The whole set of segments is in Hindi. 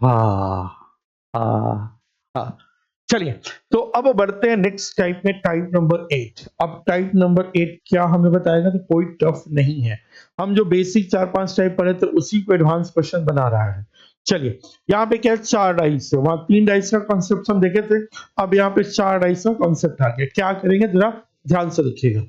हाँ हाँ हाँ। चलिए, तो अब बढ़ते हैं नेक्स्ट टाइप में, टाइप नंबर 8। अब टाइप नंबर 8 क्या हमें बताएगा, तो कोई टफ नहीं है, हम जो बेसिक 4-5 टाइप पढ़े थे उसी को एडवांस क्वेश्चन बना रहा है। चलिए, यहाँ पे क्या है, 4 डाइस है, वहां 3 डाइस का कॉन्सेप्ट हम देखे थे, अब यहाँ पे 4 डाइस का कॉन्सेप्ट आ गया। क्या करेंगे जरा ध्यान से देखिएगा।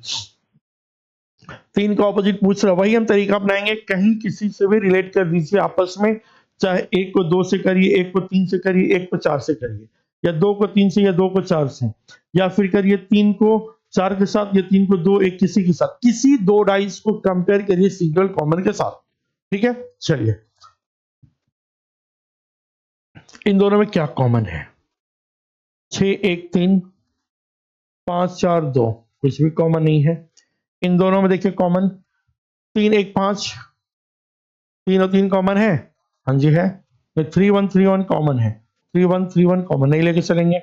3 का ऑपोजिट पूछ रहा, वही हम तरीका अपनाएंगे, कहीं किसी से भी रिलेट कर दीजिए आपस में, चाहे एक को 2 से करिए, एक को 3 से करिए, एक को 4 से करिए, या 2 को 3 से, या 2 को 4 से, या फिर करिए 3 को 4 के साथ, या 3 को 2 एक किसी के साथ, किसी 2 डाइस को कंपेयर करिए सिंगल कॉमन के साथ। ठीक है, चलिए, इन दोनों में क्या कॉमन है? 6 1 3, 5 4 2, कुछ भी कॉमन नहीं है। इन दोनों में देखिए कॉमन 3 1 5, 3 और 3 कॉमन है, हाँ जी है। 3 1 3 1 कॉमन है, 3 1 3 1 कॉमन नहीं लेके चलेंगे।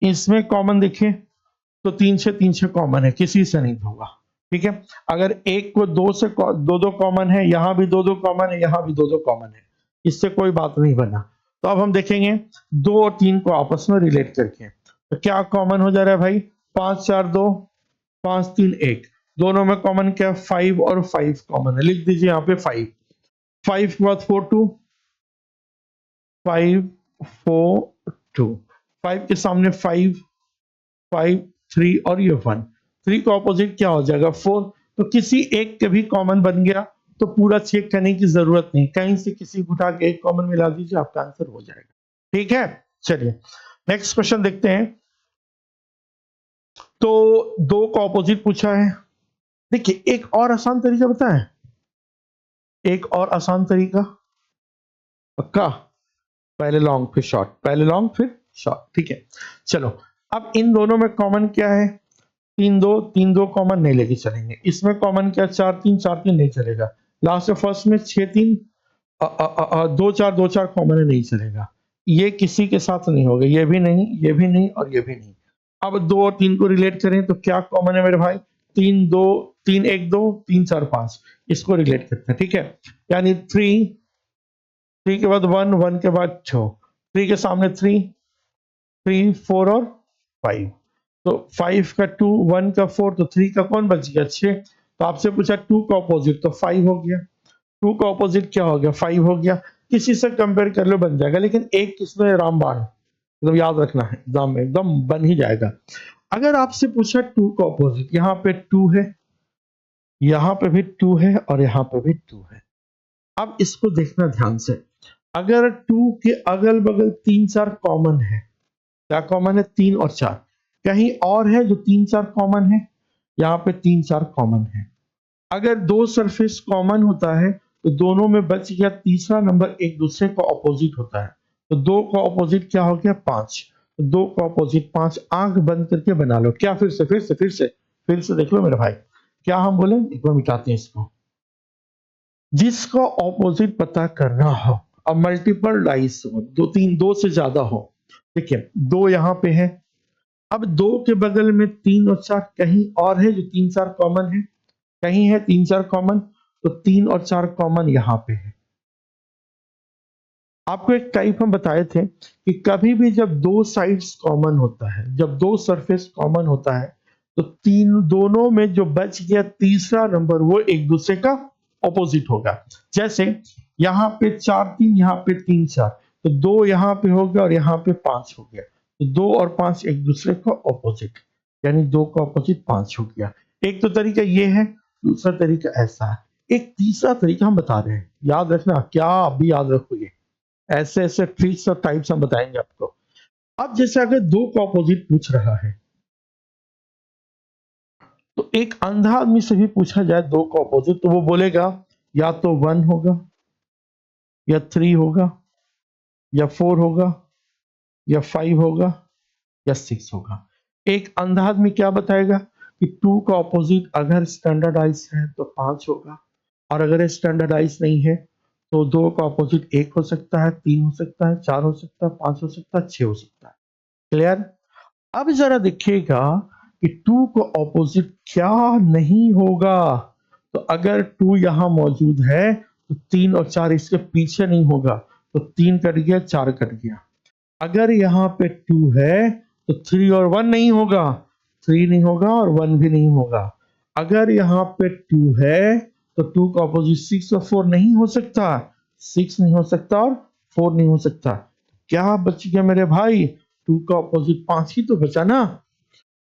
इसमें कॉमन देखिए तो 3 6 3 6 कॉमन है, किसी से नहीं होगा। ठीक है, अगर एक को 2 से 2 2 कॉमन है, यहाँ भी 2 2 कॉमन है, यहाँ भी 2 2 कॉमन है, इससे कोई बात नहीं बना। तो अब हम देखेंगे 2 और 3 को आपस में रिलेट करके, तो क्या कॉमन हो जा रहा है भाई? 5 4 2, 5 3 1, दोनों में कॉमन क्या? 5 और 5 कॉमन है, लिख दीजिए यहाँ पे 5। 5 के बाद 4 2, 5 4 2, 5 के सामने 5 5 3 और ये 1, 3 का ऑपोजिट क्या हो जाएगा? 4। तो किसी एक के भी कॉमन बन गया, तो पूरा चेक करने की जरूरत नहीं, कहीं से किसी को उठा के एक कॉमन मिला दीजिए, आपका आंसर हो जाएगा। ठीक है, चलिए नेक्स्ट क्वेश्चन देखते हैं। तो 2 का ऑपोजिट पूछा है। देखिए, एक और आसान तरीका बताएं, एक और आसान तरीका, पक्का? पहले लॉन्ग फिर शॉर्ट, पहले लॉन्ग फिर शॉर्ट। ठीक है, चलो, अब इन दोनों में कॉमन क्या है? 3 2 3 2 कॉमन नहीं लेके चलेंगे। इसमें कॉमन क्या? 4 3 4 3 नहीं चलेगा। लास्ट में फर्स्ट में 6 3 2 4 2 4 कॉमन है, नहीं चलेगा। ये किसी के साथ नहीं होगा, ये भी नहीं, ये भी नहीं और ये भी नहीं। अब 2 और 3 को रिलेट करें तो क्या कॉमन है मेरे भाई? 3 2 3 1 2 3 4 5, इसको रिलेट करते हैं। ठीक है, यानी 3 के बाद 1 1 के बाद 2, 3 के सामने 3 3 4 और 5, तो 5 का 2, 1 का 4, तो 3 का कौन बच गया? 6। तो आपसे पूछा 2 का ऑपोजिट, तो 5 हो गया। 2 का ऑपोजिट क्या हो गया? 5 हो गया। किसी से कंपेयर कर लो, बन जाएगा, लेकिन एक किसमें? रामबाण, मतलब याद रखना है, एग्जाम में एकदम बन ही जाएगा। अगर आपसे पूछा 2 का ऑपोजिट, यहाँ पे 2 है, यहाँ पे भी 2 है और यहाँ पे भी 2 है। अब इसको देखना ध्यान से, अगर 2 के अगल बगल 3 4 कॉमन है, क्या कॉमन है? 3 और 4, कहीं और है जो 3 4 कॉमन है? यहाँ पे 3 4 कॉमन है। अगर 2 सरफेस कॉमन होता है तो दोनों में बच गया तीसरा नंबर, एक दूसरे का ऑपोजिट होता है, तो 2 का ऑपोजिट क्या हो गया? 5। तो 2 का ऑपोजिट 5, आंख बंद करके बना लो। क्या? फिर से देख लो मेरे भाई, क्या हम बोले? एक बार मिटाते हैं इसको। जिसका ऑपोजिट पता करना हो, अब मल्टीपल डाइस हो, 2 3 2 से ज्यादा हो, देखिए 2 यहाँ पे है, अब 2 के बगल में 3 और 4 कहीं और है जो 3 4 कॉमन है, कहीं है 3 4 कॉमन, तो 3 और 4 कॉमन यहाँ पे है। आपको एक टाइप हम बताए थे कि कभी भी जब 2 साइड्स कॉमन होता है, जब 2 सरफेस कॉमन होता है, तो तीन दोनों में जो बच गया तीसरा नंबर, वो एक दूसरे का ऑपोजिट होगा। जैसे यहाँ पे 4 3, यहाँ पे 3 4, तो 2 यहाँ पे हो गया और यहाँ पे 5 हो गया, तो 2 और 5 एक दूसरे का ऑपोजिट, यानी 2 का ऑपोजिट 5 हो गया। एक तो तरीका ये है, दूसरा तरीका ऐसा है, एक तीसरा तरीका हम बता रहे हैं, याद रखना, क्या अभी याद रखोगे, ऐसे ऐसे ट्रिक्स और टाइप्स हम बताएंगे आपको। अब जैसे अगर 2 का ऑपोजिट पूछ रहा है, तो एक अंधा आदमी से भी पूछा जाए 2 का ऑपोजिट, तो वो बोलेगा या तो 1 होगा, या 3 होगा, या 4 होगा, या 5 होगा, या 6 होगा। एक अंधा आदमी क्या बताएगा कि 2 का ऑपोजिट अगर स्टैंडर्डाइज है तो 5 होगा, और अगर स्टैंडर्डाइज नहीं है तो 2 का ऑपोजिट 1 हो सकता है, 3 हो सकता है, 4 हो सकता है, 5 हो सकता है, 6 हो सकता है। क्लियर? अब जरा देखिएगा कि 2 का ऑपोजिट क्या नहीं होगा। तो अगर 2 यहां मौजूद है तो 3 और 4 इसके पीछे नहीं होगा, तो 3 कट गया, 4 कट गया। अगर यहाँ पे 2 है तो 3 और 1 नहीं होगा, 3 नहीं होगा और 1 भी नहीं होगा। अगर यहाँ पे 2 है तो 2 का अपोजिट 6 और 4 नहीं हो सकता, 6 नहीं हो सकता और 4 नहीं हो सकता। क्या बच गया मेरे भाई? 2 का अपोजिट 5 ही तो बचा ना।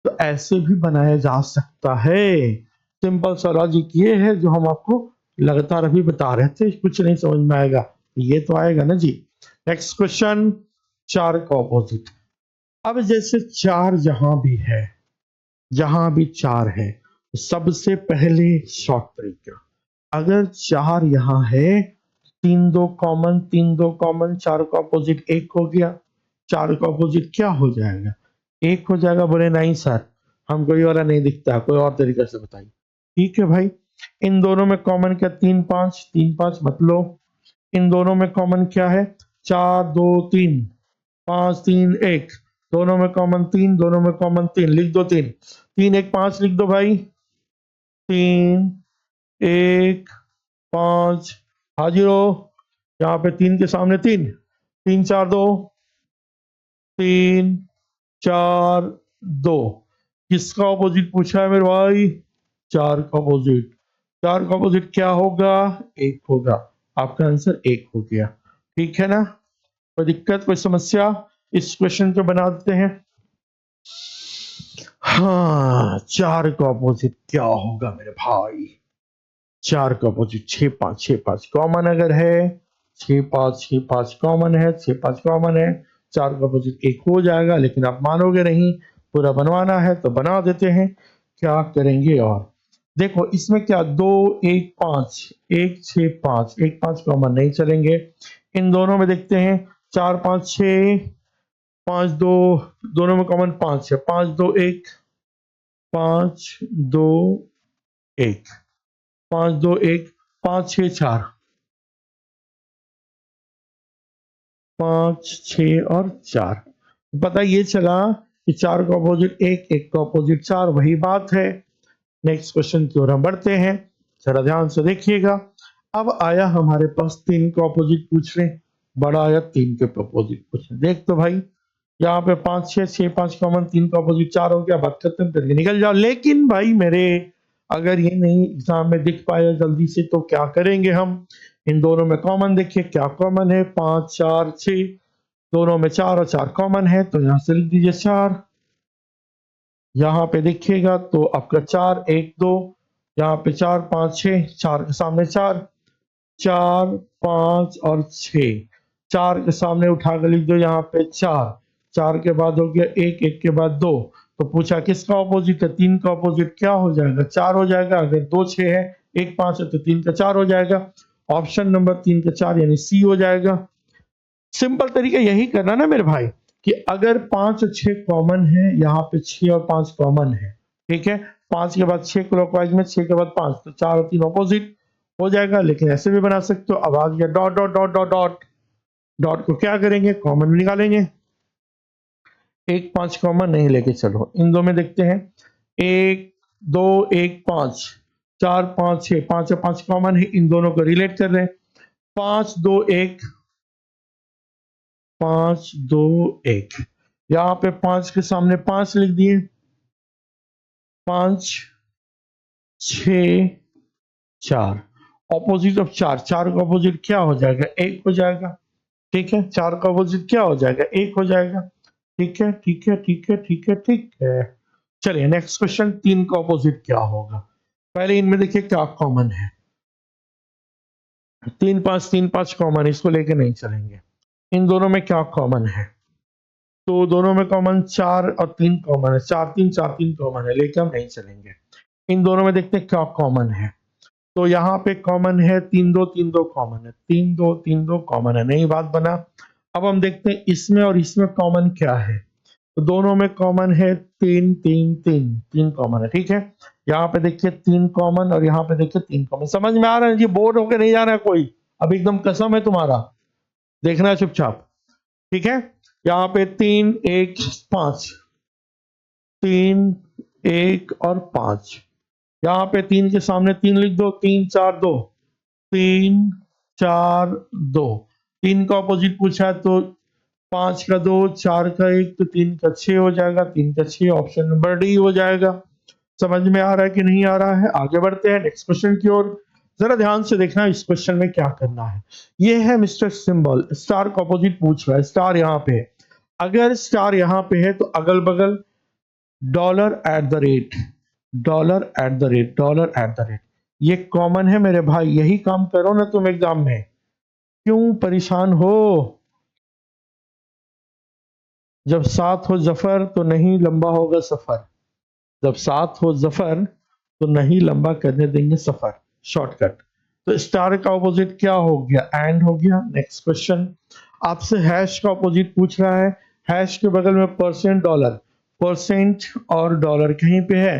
तो ऐसे भी बनाया जा सकता है। सिंपल सा लॉजिक ये है जो हम आपको लगातार अभी बता रहे थे। कुछ नहीं समझ में आएगा, ये तो आएगा ना जी। नेक्स्ट क्वेश्चन, 4 का ऑपोजिट। अब जैसे 4 जहां भी 4 है तो सबसे पहले शॉर्ट तरीका, अगर 4 यहाँ है, 3 2 कॉमन, 3 2 कॉमन, 4 का ऑपोजिट 1 हो गया। 4 का ऑपोजिट क्या हो जाएगा? 1 हो जाएगा। बोले नहीं सर, हमको ये वाला नहीं दिखता, कोई और तरीका से बताइए। ठीक है भाई, इन दोनों में कॉमन क्या? 3 5, 3 5 मत लो। इन दोनों में कॉमन क्या है? 4 2 3, 5 3 1। दोनों में कॉमन 3, दोनों में कॉमन 3, लिख दो 3 3 1 5 लिख दो भाई। 3 1 5 हाजिर हो। यहाँ पे 3 के सामने 3, 3 4 2, 3 4 2। किसका ऑपोजिट पूछा है मेरे भाई? 4 का ऑपोजिट। 4 का ऑपोजिट क्या होगा? 1 होगा। आपका आंसर 1 हो गया। ठीक है ना? कोई दिक्कत, कोई समस्या? इस क्वेश्चन को बना देते हैं। हाँ, 4 का ऑपोजिट क्या होगा मेरे भाई? 4 का ऑपोजिट 6 5, 6 5 कॉमन अगर है, 6 5 6 5 कॉमन है, 6 5 कॉमन है, 4 का ऑपोजिट 1 हो जाएगा। लेकिन आप मानोगे नहीं, पूरा बनवाना है तो बना देते हैं। क्या करेंगे? और देखो इसमें क्या, 2 1 5, 1 6 5, 1 5 कॉमन नहीं चलेंगे। इन दोनों में देखते हैं, 4 5 6, 5 2, दोनों में कॉमन 5 है, 5 2 1, 5 2 1, 5 2 1, 5 6 4, 5 6 और 4। पता ये चला कि 4 का अपोजिट 1, 1 का अपोजिट 4, वही बात है। नेक्स्ट क्वेश्चन की ओर हम बढ़ते हैं, जरा ध्यान से देखिएगा। अब आया हमारे पास 3 का अपोजिट पूछने, बड़ा आया 3 के अपोजिट पूछने। देख तो भाई, यहाँ पे 5 6 6 5 कॉमन, 3 का अपोजिट 4 हो गया, बात खत्म करके निकल जाओ। लेकिन भाई मेरे, अगर ये नहीं एग्जाम में दिख पाया जल्दी से तो क्या करेंगे हम? इन दोनों में कॉमन देखिए, क्या कॉमन है? 5 4 6, दोनों में 4 और 4 कॉमन है, तो यहां से लिख दीजिए 4। यहाँ पे देखिएगा तो आपका 4 1 2, यहाँ पे 4 5 6, 4 के सामने 4, 4 5 और 6, 4 के सामने उठा कर लिख दो यहाँ पे 4, 4 के बाद हो गया 1, 1 के बाद 2। तो पूछा किसका ऑपोजिट है? 3 का ऑपोजिट क्या हो जाएगा? 4 हो जाएगा। अगर 2 6 है, 1 5 है, तो 3 का 4 हो जाएगा। ऑप्शन नंबर 3 का 4 यानी सी हो जाएगा। सिंपल तरीका यही करना ना मेरे भाई, कि अगर 5 और 6 कॉमन है, यहाँ पे 6 और 5 कॉमन है, ठीक है, 5 के बाद 6 क्लॉकवाइज में, 6 के बाद 5, तो 4 और 3 ऑपोजिट हो जाएगा। लेकिन ऐसे भी बना सकते हो। अब आ गया dot dot dot dot dot, dot को क्या करेंगे? कॉमन निकालेंगे। 1 5 कॉमन नहीं लेके चलो, इन दो में देखते हैं, 1 2 1 5, 4 5 6, 5 और 5 कॉमन है, इन दोनों को रिलेट कर रहे हैं। 5 2 1, 5 2 1, यहाँ पे 5 के सामने 5 लिख दिए, 5 6 4। ऑपोजिट ऑफ 4, 4 का ऑपोजिट क्या हो जाएगा? 1 हो जाएगा। ठीक है, 4 का ऑपोजिट क्या हो जाएगा? 1 हो जाएगा। ठीक है ठीक है ठीक है ठीक है ठीक है। चलिए नेक्स्ट क्वेश्चन, 3 का ऑपोजिट क्या होगा? पहले इनमें देखिए क्या कॉमन है। 3 5 3 5 कॉमन, इसको लेके नहीं चलेंगे। इन दोनों में क्या कॉमन है? तो दोनों में कॉमन 4 और 3 कॉमन है, 4 3 4 3 कॉमन है, लेके हम नहीं चलेंगे। इन दोनों में देखते हैं क्या कॉमन है। तो यहाँ पे कॉमन है 3 2 3 2 कॉमन है, 3 2 3 2 कॉमन है, नहीं बात बना। अब हम देखते हैं इसमें और इसमें कॉमन क्या है। तो दोनों में कॉमन है 3 3 3, 3 कॉमन है। ठीक है, यहाँ पे देखिए 3 कॉमन और यहाँ पे देखिए 3 कॉमन। समझ में आ रहा है जी? बोर्ड होके नहीं जा रहा है कोई? अब एकदम कसम है तुम्हारा, देखना है चुपचाप। ठीक है, यहाँ पे 3 1 5, 3 1 और 5, यहाँ पे 3 के सामने 3 लिख दो, 3 4 2, 3 4 2। 3 का ऑपोजिट पूछा है तो 5 का 2, 4 का 1 तो 3 का 6 हो जाएगा, 3 का 6 ऑप्शन नंबर डी हो जाएगा। समझ में आ रहा है कि नहीं आ रहा है? आगे बढ़ते हैं नेक्स्ट क्वेश्चन की ओर। जरा ध्यान से देखना इस क्वेश्चन में क्या करना है। ये है मिस्टर सिंबल, स्टार का ऑपोजिट पूछ रहा है, स्टार यहाँ पे है। अगर स्टार यहाँ पे है तो अगल बगल dollar at the rate, dollar at the rate, dollar at the rate, ये कॉमन है मेरे भाई। यही काम करो ना तुम एग्जाम में, क्यों परेशान हो? जब साथ हो जफर तो नहीं लंबा होगा सफर, जब साथ हो जफर तो नहीं लंबा करने देंगे सफर। शॉर्टकट। तो स्टार का ऑपोजिट क्या हो गया? एंड हो गया। नेक्स्ट क्वेश्चन आपसे हैश का ऑपोजिट पूछ रहा है। हैश के बगल में परसेंट डॉलर, परसेंट और डॉलर कहीं पे है,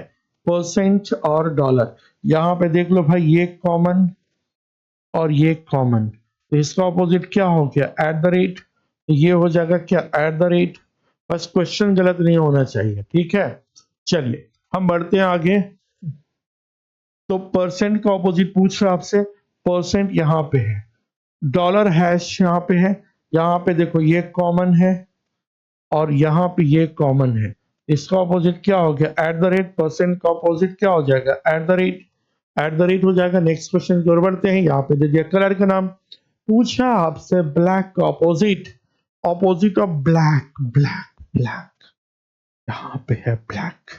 परसेंट और डॉलर। यहाँ पे देख लो भाई, ये कॉमन और ये कॉमन, तो इसका ऑपोजिट क्या हो गया? At the rate. तो ये हो जाएगा क्या? At the rate. बस क्वेश्चन गलत नहीं होना चाहिए, ठीक है। चलिए हम बढ़ते हैं आगे। तो परसेंट का ऑपोजिट पूछ रहा आपसे, परसेंट यहाँ पे है, डॉलर हैश यहाँ पे है। यहाँ पे देखो ये कॉमन है और यहाँ पे ये कॉमन है। इसका ऑपोजिट क्या हो गया? At the rate. परसेंट का ऑपोजिट क्या हो जाएगा? At the rate. At the rate हो जाएगा। नेक्स्ट क्वेश्चन की ओर बढ़ते हैं। यहाँ पे दे दिया कलर का नाम, पूछा आपसे ब्लैक का opposite, opposite of black, black black, यहाँ पे है ब्लैक।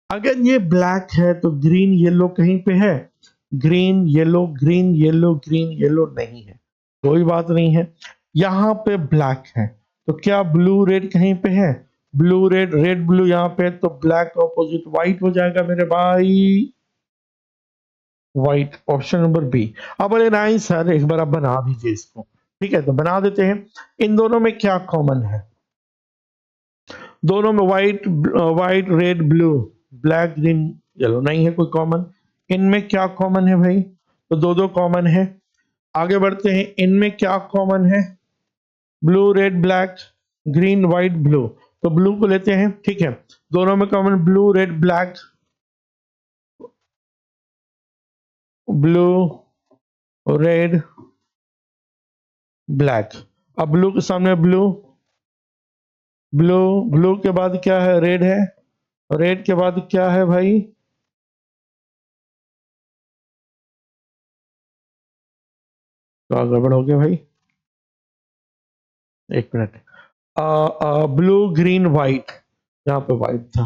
अगर ये ब्लैक है तो ग्रीन येलो कहीं पे है? Green yellow, green yellow, green yellow नहीं है, कोई बात नहीं है। यहाँ पे ब्लैक है तो क्या ब्लू रेड कहीं पे है? ब्लू रेड, रेड ब्लू यहाँ पे है, तो ब्लैक ऑपोजिट व्हाइट हो जाएगा मेरे भाई, व्हाइट। Option number B. अब बोले नहीं सर एक बार आप बना दीजिए इसको, ठीक है तो बना देते हैं। इन दोनों में क्या कॉमन है? दोनों में white, white red blue, black green yellow, नहीं है कोई कॉमन। इनमें क्या कॉमन है भाई? तो दो दो कॉमन है। आगे बढ़ते हैं, इनमें क्या कॉमन है? Blue red black, green white blue, तो ब्लू को लेते हैं, ठीक है। दोनों में common blue red black, blue red black. अब ब्लू के सामने ब्लू, ब्लू, ब्लू के बाद क्या है? रेड है, रेड के बाद क्या है भाई? तो गड़बड़ हो गया भाई, एक मिनट। ब्लू ग्रीन व्हाइट, यहाँ पे व्हाइट था,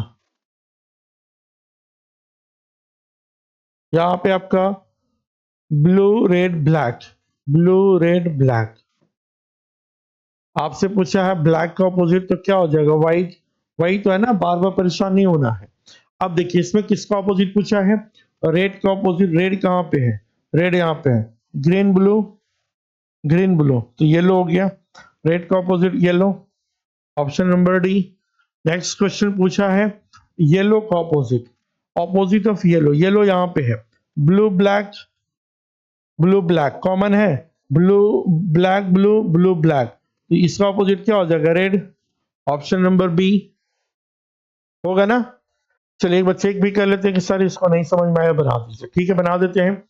यहाँ पे आपका blue red black, blue red black. आपसे पूछा है ब्लैक का ऑपोजिट तो क्या हो जाएगा? व्हाइट। वही तो है ना, बार बार परेशान नहीं होना है। अब देखिए इसमें किसका ऑपोजिट पूछा है? रेड का ऑपोजिट, रेड कहाँ पे है? रेड यहाँ पे है। ग्रीन ब्लू, ग्रीन ब्लू तो येलो हो गया। रेड का opposite yellow, option number D. Next question पूछा है येलो का opposite, opposite of yellow, yellow यहाँ पे है। Blue black, blue black common है, blue black blue, blue black, तो इसका ऑपोजिट क्या हो जाएगा? रेड। ऑप्शन नंबर बी होगा ना। चलिए एक बार चेक भी कर लेते हैं कि सर इसको नहीं समझ में आया, बना दीजिए, ठीक है बना देते हैं।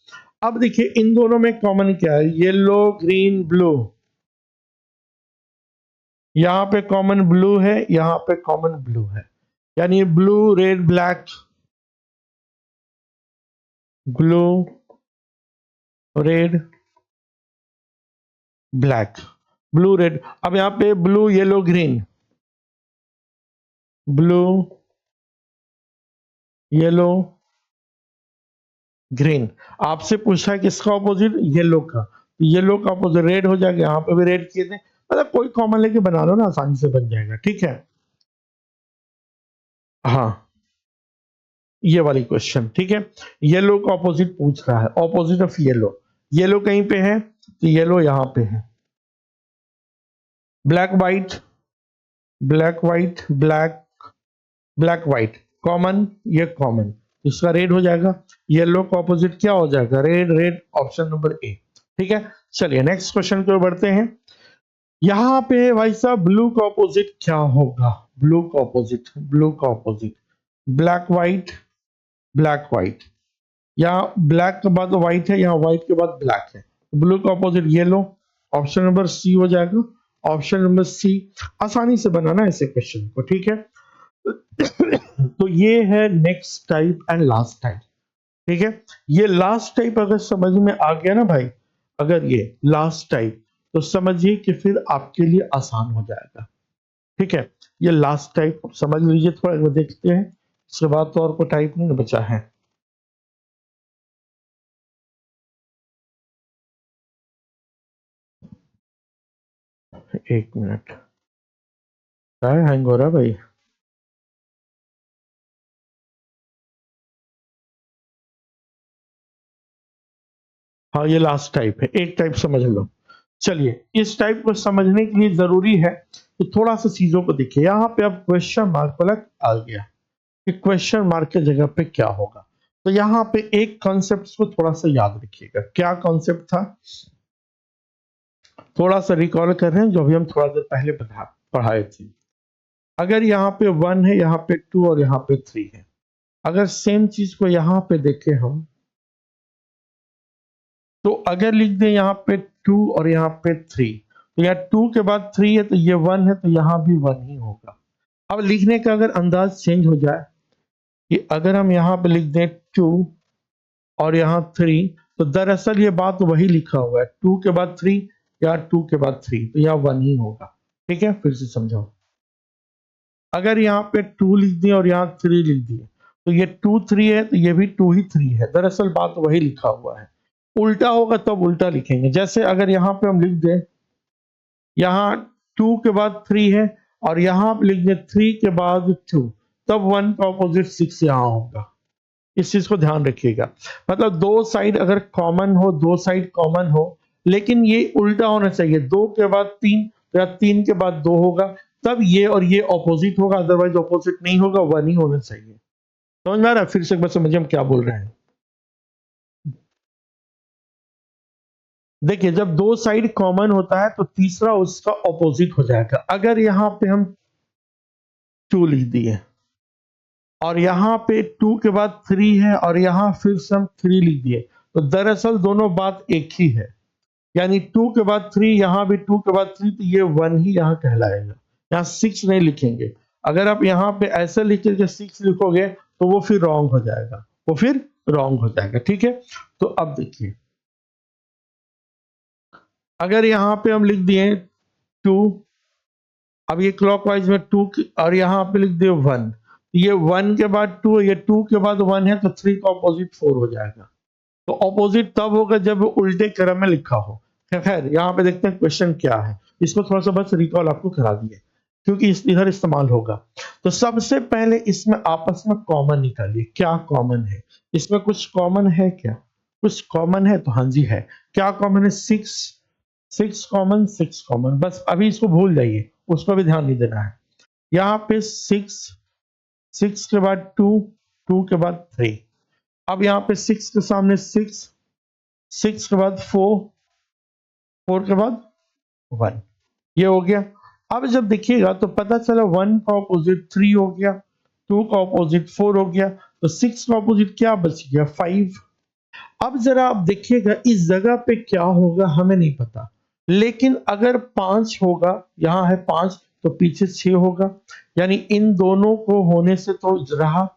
अब देखिए इन दोनों में कॉमन क्या है? येलो ग्रीन ब्लू, यहाँ पे कॉमन ब्लू है, यहाँ पे कॉमन ब्लू है, यानी blue red black, blue red black, blue red. अब यहाँ पे blue yellow green, blue yellow green. आपसे पूछा है किसका ऑपोजिट? येलो का, तो येलो का ऑपोजिट रेड हो जाएगा, यहाँ पे भी रेड किए थे। मतलब कोई कॉमन लेके बना लो ना, आसानी से बन जाएगा, ठीक है। हाँ ये वाली क्वेश्चन, ठीक है। येलो का ऑपोजिट पूछ रहा है, ऑपोजिट ऑफ येलो, येलो कहीं पे है तो येलो यहाँ पे है। Black white, black white black, black white common, ये कॉमन, इसका रेड हो जाएगा। येलो का ऑपोजिट क्या हो जाएगा? Red, red option number A, ठीक है। चलिए नेक्स्ट क्वेश्चन की ओर बढ़ते हैं। यहाँ पे भाई साहब ब्लू का ऑपोजिट क्या होगा? ब्लू का ऑपोजिट, ब्लू का opposite black white, black white, यहाँ ब्लैक के बाद व्हाइट है, यहाँ व्हाइट के बाद ब्लैक है, ब्लू का opposite yellow, option number C हो जाएगा। ऑप्शन नंबर सी, आसानी से बनाना ऐसे क्वेश्चन को, ठीक है। तो ये है next type and last type, ठीक है। ये लास्ट टाइप अगर समझ में आ गया ना भाई, अगर ये लास्ट टाइप, तो समझिए कि फिर आपके लिए आसान हो जाएगा, ठीक है। ये लास्ट टाइप समझ लीजिए, थोड़ा वो देखते हैं, इसके बाद तो और कोई टाइप नहीं बचा है। एक मिनट, क्या हैंग हो रहा है भाई? हाँ, ये लास्ट टाइप है, एक टाइप समझ लो। चलिए, इस टाइप को समझने के लिए जरूरी है कि थोड़ा सा चीजों को देखिए। यहाँ पे अब क्वेश्चन मार्क वाला आ गया कि क्वेश्चन मार्क की जगह पे क्या होगा। तो यहाँ पे एक कॉन्सेप्ट को थोड़ा सा याद रखिएगा। क्या कॉन्सेप्ट था, थोड़ा सा रिकॉल कर रहे हैं जो भी हम थोड़ा देर पहले पढ़ाए थे। अगर यहाँ पे 1 है, यहाँ पे 2 और यहाँ पे 3 है, अगर सेम चीज को यहाँ पे देखें हम, तो अगर लिख दें यहाँ पे 2 और यहाँ पे 3, तो यहाँ 2 के बाद 3 है तो ये 1 है, तो यहाँ भी 1 ही होगा। अब लिखने का अगर अंदाज चेंज हो जाए कि अगर हम यहाँ पे लिख दें 2 और यहाँ 3, तो दरअसल ये बात वही लिखा हुआ है, 2 के बाद 3 या 2 के बाद 3, तो यहाँ 1 ही होगा, ठीक है। फिर से समझाओ, अगर यहाँ पे 2 लिख दिए और यहाँ 3 लिख दिए, तो ये 2 3 है, तो ये भी 2 ही 3 है, दरअसल बात वही लिखा हुआ है। उल्टा होगा तब उल्टा लिखेंगे। जैसे अगर यहाँ पे हम लिख दें, यहाँ 2 के बाद 3 है और यहाँ पे लिख दें 3 के बाद 2, तब 1 का ऑपोजिट 6 यहाँ होगा। इस चीज को ध्यान रखिएगा। मतलब दो साइड अगर कॉमन हो, दो साइड कॉमन हो, लेकिन ये उल्टा होना चाहिए, 2 के बाद 3 या 3 के बाद 2 होगा, तब ये और ये ऑपोजिट होगा, अदरवाइज ऑपोजिट नहीं होगा, 1 ही होना चाहिए। समझ में आ रहा है? फिर से एक बार समझिए हम क्या बोल रहे हैं। देखिए, जब दो साइड कॉमन होता है तो तीसरा उसका ऑपोजिट हो जाएगा। अगर यहाँ पे हम 2 लिख दिए और यहाँ पे 2 के बाद 3 है और यहाँ फिर से हम 3 लिख दिए, तो दरअसल दोनों बात एक ही है। यानी 2 के बाद 3, यहाँ भी 2 के बाद 3, तो ये 1 ही यहाँ कहलाएगा। यहाँ 6 नहीं लिखेंगे। अगर आप यहाँ पे ऐसे लिख के 6 लिखोगे तो वो फिर रॉन्ग हो जाएगा, वो फिर रॉन्ग हो जाएगा, ठीक है। तो अब देखिए, अगर यहाँ पे हम लिख दिए 2, अब ये क्लॉकवाइज में 2 और यहाँ पे लिख दिए 1, ये 1 के बाद 2, ये 2 के बाद 1 है, तो 3 का ऑपोजिट 4 हो जाएगा। तो ऑपोजिट तब होगा जब उल्टे क्रम में लिखा हो। खैर, यहाँ पे देखते हैं क्वेश्चन क्या है। इसको थोड़ा सा बस रिकॉल आपको करा दिए, क्योंकि इधर इस्तेमाल होगा। तो सबसे पहले इसमें आपस में कॉमन निकालिए, क्या कॉमन है इसमें? कुछ कॉमन है क्या? कुछ कॉमन है तो हाँ जी है। क्या कॉमन है? 6, 6 कॉमन, 6 कॉमन, बस अभी इसको भूल जाइए, उस पर भी ध्यान नहीं देना है। यहाँ पे 6, 6 के बाद 2, 2 के बाद 3, अब यहाँ पे 6 के सामने 6, 6 के बाद 4, 4 के बाद 1, ये हो गया। अब जब देखिएगा तो पता चला 1 का ऑपोजिट 3 हो गया, 2 का ऑपोजिट 4 हो गया, तो 6 का ऑपोजिट क्या बच गया? 5। अब जरा आप देखिएगा इस जगह पे क्या होगा हमें नहीं पता, लेकिन अगर 5 होगा, यहाँ है 5, तो पीछे 6 होगा, यानी इन दोनों को होने से तो रहा,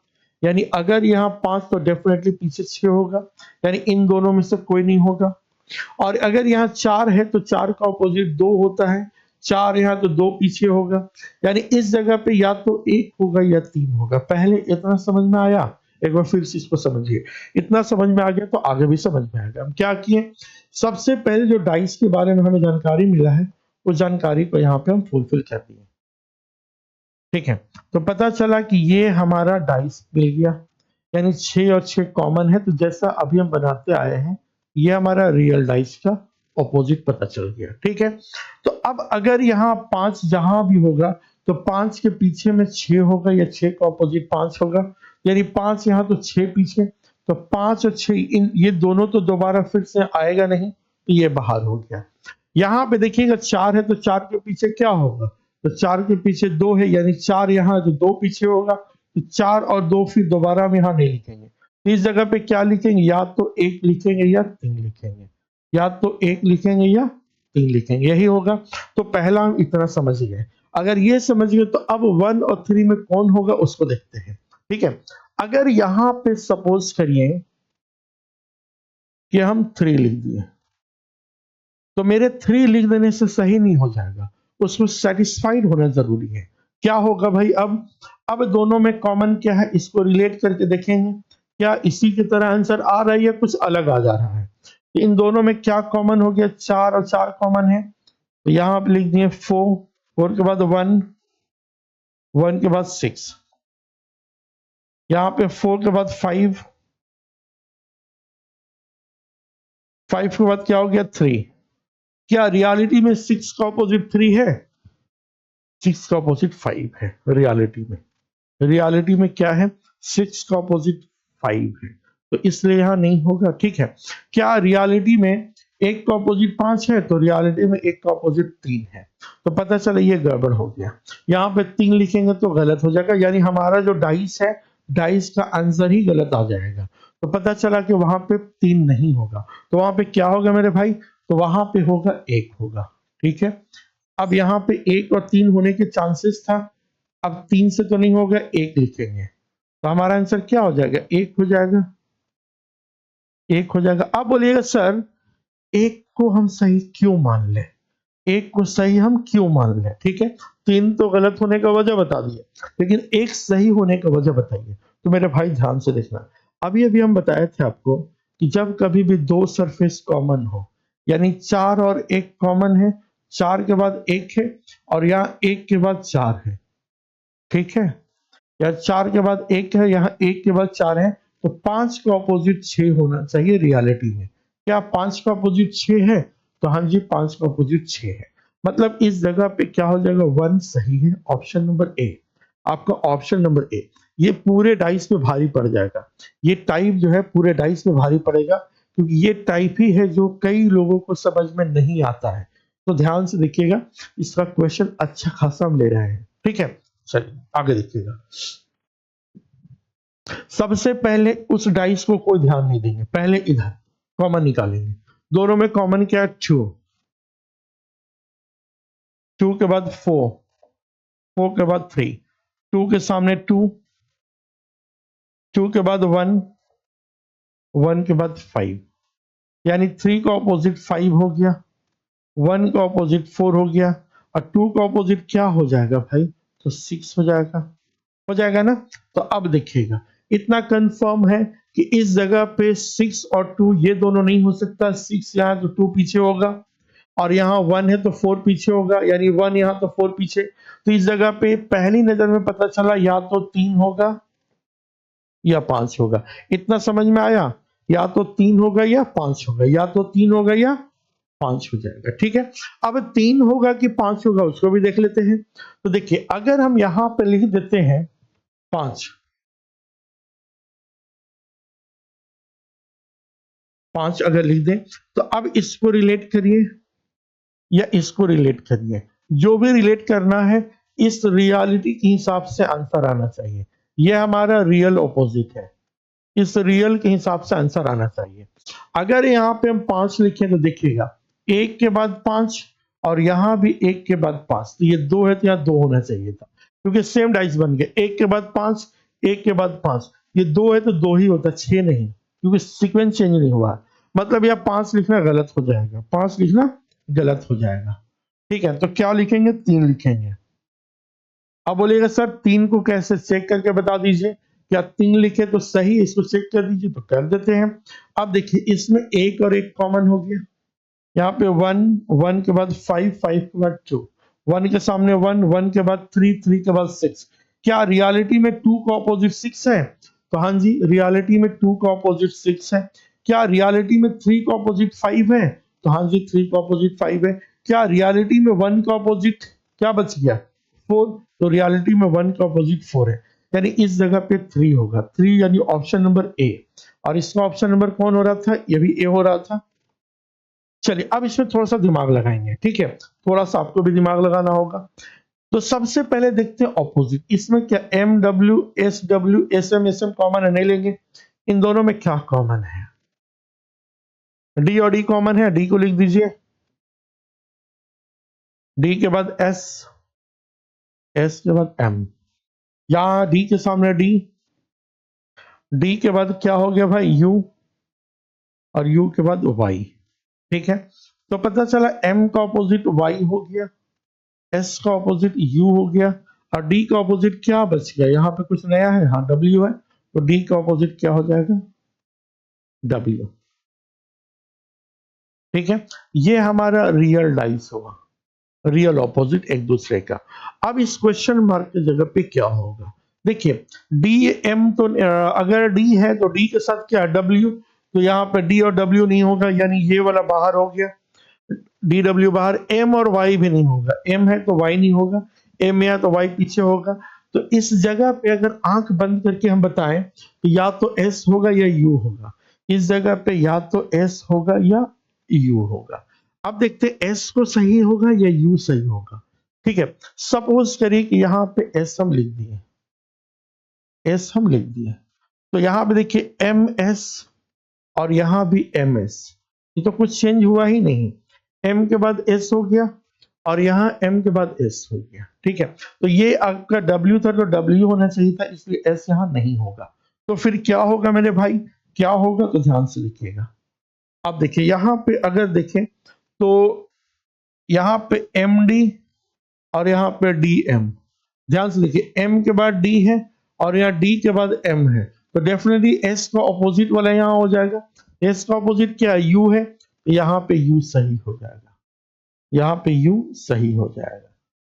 यानी अगर यहाँ 5 तो डेफिनेटली पीछे 6 होगा, यानी इन दोनों में से कोई नहीं होगा। और अगर यहाँ 4 है तो 4 का ऑपोजिट 2 होता है, 4 यहाँ तो 2 पीछे होगा, यानी इस जगह पे या तो 1 होगा या 3 होगा। पहले इतना समझ में आया? एक बार फिर से इसको समझिए। इतना समझ में आ गया तो आगे भी समझ में आएगा। हम क्या किए, सबसे पहले जो डाइस के बारे में हमें जानकारी मिला है, उस जानकारी को यहाँ पे हम फुलफिल कर दिए, ठीक है। तो पता चला कि ये हमारा डाइस मिल गया, यानी 6 और 6 कॉमन है, तो जैसा अभी हम बनाते आए हैं, ये हमारा रियल डाइस का ऑपोजिट पता चल गया, ठीक है। तो अब अगर यहाँ 5 जहां भी होगा, तो 5 के पीछे में 6 होगा, या 6 का ऑपोजिट 5 होगा, यानी 5 यहाँ तो 6 पीछे, तो 5 और 6 ये दोनों तो दोबारा फिर से आएगा नहीं, तो ये बाहर हो गया। यहाँ पे देखिएगा 4 है, तो 4 के पीछे क्या होगा? तो 4 के पीछे 2 है, यानी 4 यहाँ तो 2 पीछे होगा, तो 4 और 2 फिर दोबारा हम यहाँ नहीं लिखेंगे। तो इस जगह पे क्या लिखेंगे? या तो 1 लिखेंगे या 3 लिखेंगे, या तो 1 लिखेंगे या 3 लिखेंगे, यही होगा। तो पहला हम इतना समझ गए। अगर ये समझ गए तो अब 1 और 3 में कौन होगा उसको देखते हैं, ठीक है। अगर यहाँ पे सपोज करिए कि हम 3 लिख दिए, तो मेरे 3 लिख देने से सही नहीं हो जाएगा, उसमें सेटिस्फाइड होना जरूरी है। क्या होगा भाई? अब दोनों में कॉमन क्या है, इसको रिलेट करके देखेंगे क्या इसी की तरह आंसर आ रहा है या कुछ अलग आ जा रहा है। इन दोनों में क्या कॉमन हो गया? 4 और 4 कॉमन है, तो यहां पे लिख दिए 4, 4 के बाद 1, 1 के बाद 6, यहां पे 4 के बाद 5, 5 के बाद क्या हो गया? 3। क्या रियलिटी में 6 का ऑपोजिट 3 है? 6 का ऑपोजिट 5 है रियलिटी में। रियलिटी में क्या है? 6 का ऑपोजिट 5 है, तो इसलिए यहां नहीं होगा, ठीक है। क्या रियलिटी में 1 का ऑपोजिट 5 है? तो रियलिटी में 1 का ऑपोजिट 3 है, तो पता चला ये गड़बड़ हो गया। यहाँ पे 3 लिखेंगे तो गलत हो जाएगा, यानी हमारा जो डाइस है, डाइस का आंसर ही गलत आ जाएगा। तो पता चला कि वहां पे 3 नहीं होगा, तो वहां पे क्या होगा मेरे भाई? तो वहां पे होगा 1 होगा, ठीक है। अब यहाँ पे 1 और 3 होने के चांसेस था, अब 3 से तो नहीं होगा, 1 लिखेंगे, तो हमारा आंसर क्या हो जाएगा? 1 हो जाएगा, 1 हो जाएगा। अब बोलिएगा सर 1 को हम सही क्यों मान लें? 1 को सही हम क्यों मान लें? ठीक है, 3 तो गलत होने का वजह बता दिए, लेकिन 1 सही होने का वजह बताइए। तो मेरे भाई ध्यान से देखना, अभी अभी हम बताए थे आपको कि जब कभी भी 2 सरफेस कॉमन हो, यानी 4 और 1 कॉमन है, 4 के बाद 1 है, और यहाँ 1 के बाद 4 है, ठीक है। या 4 के बाद 1 है, यहाँ 1 के बाद 4 है, तो 5 का ऑपोजिट 6 होना चाहिए रियलिटी में। क्या 5 का ऑपोजिट 6 है? तो हाँ जी, 5 का ऑपोजिट 6 है। मतलब इस जगह पे क्या हो जाएगा? 1 सही है, ऑप्शन नंबर ए। आपका ऑप्शन नंबर ए, ये पूरे डाइस पे भारी पड़ जाएगा। ये टाइप जो है पूरे डाइस पे भारी पड़ेगा, क्योंकि ये टाइप ही है जो कई लोगों को समझ में नहीं आता है। तो ध्यान से देखिएगा, इसका क्वेश्चन अच्छा खासा हम ले रहे हैं, ठीक है। चलिए आगे देखिएगा। सबसे पहले उस डाइस को कोई ध्यान नहीं देंगे, पहले इधर कॉमन निकालेंगे। दोनों में कॉमन क्या है? 2, 2 के बाद 4, 4 के बाद 3, 2 के सामने 2, 2 के बाद 1, 1 के बाद 5, यानी 3 का ऑपोजिट 5 हो गया, 1 का ऑपोजिट 4 हो गया, और 2 का ऑपोजिट क्या हो जाएगा भाई? तो 6 हो जाएगा, हो जाएगा ना। तो अब देखिएगा, इतना कंफर्म है कि इस जगह पे 6 और 2 ये दोनों नहीं हो सकता। 6 यहाँ तो 2 पीछे होगा, और यहाँ 1 है तो 4 पीछे होगा, यानी 1 यहाँ तो 4 पीछे। तो इस जगह पे पहली नजर में पता चला या तो 3 होगा या 5 होगा। इतना समझ में आया? या तो 3 होगा या 5 होगा, या तो 3 होगा या 5 हो जाएगा, ठीक है। अब 3 होगा कि 5 होगा उसको भी देख लेते हैं। तो देखिए, अगर हम यहां पे लिख देते हैं 5, 5 अगर लिख दें, तो अब इसको रिलेट करिए या इसको रिलेट करिए, जो भी रिलेट करना है, इस रियलिटी के हिसाब से आंसर आना चाहिए। यह हमारा रियल ऑपोजिट है, इस रियल के हिसाब से आंसर आना चाहिए। अगर यहाँ पे हम 5 लिखें तो देखिएगा, 1 के बाद 5, और यहाँ भी 1 के बाद 5, तो ये 2 है, तो यहाँ 2 होना चाहिए था, क्योंकि सेम डाइस बन गए। 1 के बाद 5, 1 के बाद 5, ये 2 है तो 2 ही होता, 6 नहीं, क्योंकि सीक्वेंस चेंज नहीं हुआ। मतलब यहाँ 5 लिखना गलत हो जाएगा, 5 लिखना गलत हो जाएगा, ठीक है। तो क्या लिखेंगे? 3 लिखेंगे। अब बोलिएगा सर 3 को कैसे चेक करके बता दीजिए, क्या 3 लिखे तो सही, इसको चेक कर दीजिए, तो कर देते हैं। अब देखिए, इसमें 1 और 1 कॉमन हो गया, यहाँ पे 1, 1 के बाद 5, 5 के बाद 2, 1 के सामने 1, 1 के बाद 3, 3 के बाद 6। क्या रियलिटी में 2 का ऑपोजिट 6 है? तो हाँ जी, रियलिटी में 2 का ऑपोजिट 6 है। क्या रियलिटी में 3 का ऑपोजिट 5 है? तो हाँ जी, 3 का ऑपोजिट 5 है। क्या रियलिटी में 1 का ऑपोजिट क्या बच गया? 4। तो रियलिटी में 1 का ऑपोजिट 4 है, यानी इस जगह पे 3 होगा, 3 यानी ऑप्शन नंबर ए। और इसका ऑप्शन नंबर कौन हो रहा था? ये भी ए हो रहा था। चलिए अब इसमें थोड़ा सा दिमाग लगाएंगे, ठीक है, थोड़ा सा आपको भी दिमाग लगाना होगा। तो सबसे पहले देखते हैं ऑपोजिट, इसमें क्या M W S M common है? नहीं लेंगे। इन दोनों में क्या कॉमन है? डी और डी कॉमन है, डी को लिख दीजिए। डी के बाद एस, एस के बाद एम, यहां डी के सामने डी, डी के बाद क्या हो गया भाई यू, और यू के बाद वाई। ठीक है, तो पता चला एम का ऑपोजिट वाई हो गया, एस का ऑपोजिट यू हो गया, और डी का ऑपोजिट क्या बच गया, यहां पे कुछ नया है, हाँ डब्ल्यू है, तो डी का ऑपोजिट क्या हो जाएगा, डब्ल्यू। ठीक है, ये हमारा रियल डाइस होगा, रियल ऑपोजिट एक दूसरे का। अब इस क्वेश्चन मार्क की जगह पे क्या होगा, देखिए डी एम, तो अगर डी है तो डी के साथ क्या डब्ल्यू, तो यहाँ पे डी और डब्ल्यू नहीं होगा, यानी ये वाला बाहर हो गया, डी डब्ल्यू बाहर, एम और वाई भी नहीं होगा, एम है तो वाई नहीं होगा, एम में है तो वाई पीछे होगा। तो इस जगह पे अगर आंख बंद करके हम बताएं तो या तो एस होगा या यू होगा, इस जगह पे या तो एस होगा या यू होगा। अब देखते हैं एस को सही होगा या यू सही होगा। ठीक है, सपोज करिए कि यहाँ पे एस हम लिख दिए, एस हम लिख दिए, तो यहाँ पे देखिए एम एस और यहाँ भी एम एस, ये तो कुछ चेंज हुआ ही नहीं, एम के बाद एस हो गया और यहाँ एम के बाद एस हो गया। ठीक है, तो ये आपका डब्ल्यू था तो डब्ल्यू होना चाहिए था, इसलिए एस यहाँ नहीं होगा। तो फिर क्या होगा मेरे भाई, क्या होगा, तो ध्यान से लिखिएगा। अब देखिए यहाँ पे अगर देखें तो यहाँ पे एम डी और यहाँ पे डी एम, ध्यान से देखिए एम के बाद डी है और यहाँ डी के बाद एम है, तो डेफिनेटली एस का ऑपोजिट वाला यहाँ हो जाएगा, एस का ऑपोजिट क्या है, यू है, तो यहाँ पे यू सही हो जाएगा, यहाँ पे यू सही हो जाएगा।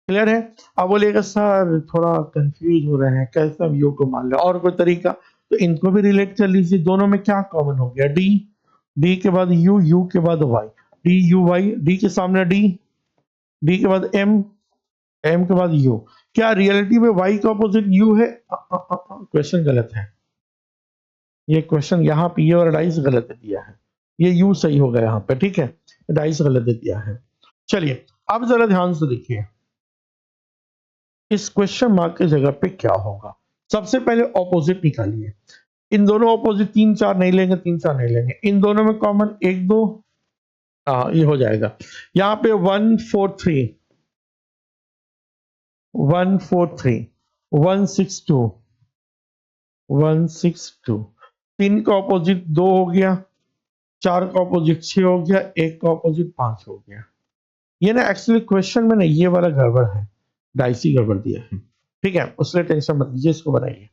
क्लियर है? अब बोलिएगा सर थोड़ा कंफ्यूज हो रहे हैं, कैसे हम यू को मान ले, और कोई तरीका, तो इनको भी रिलेट कर लीजिए, दोनों में क्या कॉमन हो गया, डी, डी के बाद यू, यू के बाद Y, D U Y, D के सामने डी, डी के बाद एम, एम के बाद यू। क्या रियलिटी में वाई का अपोजिट यू है? क्वेश्चन गलत है, ये क्वेश्चन यहाँ पे ये और डाइस गलत दिया है, ये यू सही होगा यहाँ पे। ठीक है, डाइस गलत दिया है। चलिए अब जरा ध्यान से देखिए इस क्वेश्चन मार्क की जगह पे क्या होगा। सबसे पहले ऑपोजिट निकालिए, इन दोनों ऑपोजिट 3 4 नहीं लेंगे, 3 4 नहीं लेंगे, इन दोनों में कॉमन 1 2, हाँ ये हो जाएगा। यहाँ पे 1 4 3, 1 4 3, 1 6 2, 1 6 2, 3 का ऑपोजिट 2 हो गया, 4 का ऑपोजिट 6 हो गया, 1 का ऑपोजिट 5 हो गया। ये ना एक्चुअली क्वेश्चन में ना ये वाला गड़बड़ है, डाइसी गड़बड़ दिया है। ठीक है, उसके टेंशन मत लीजिए, इसको बनाइए।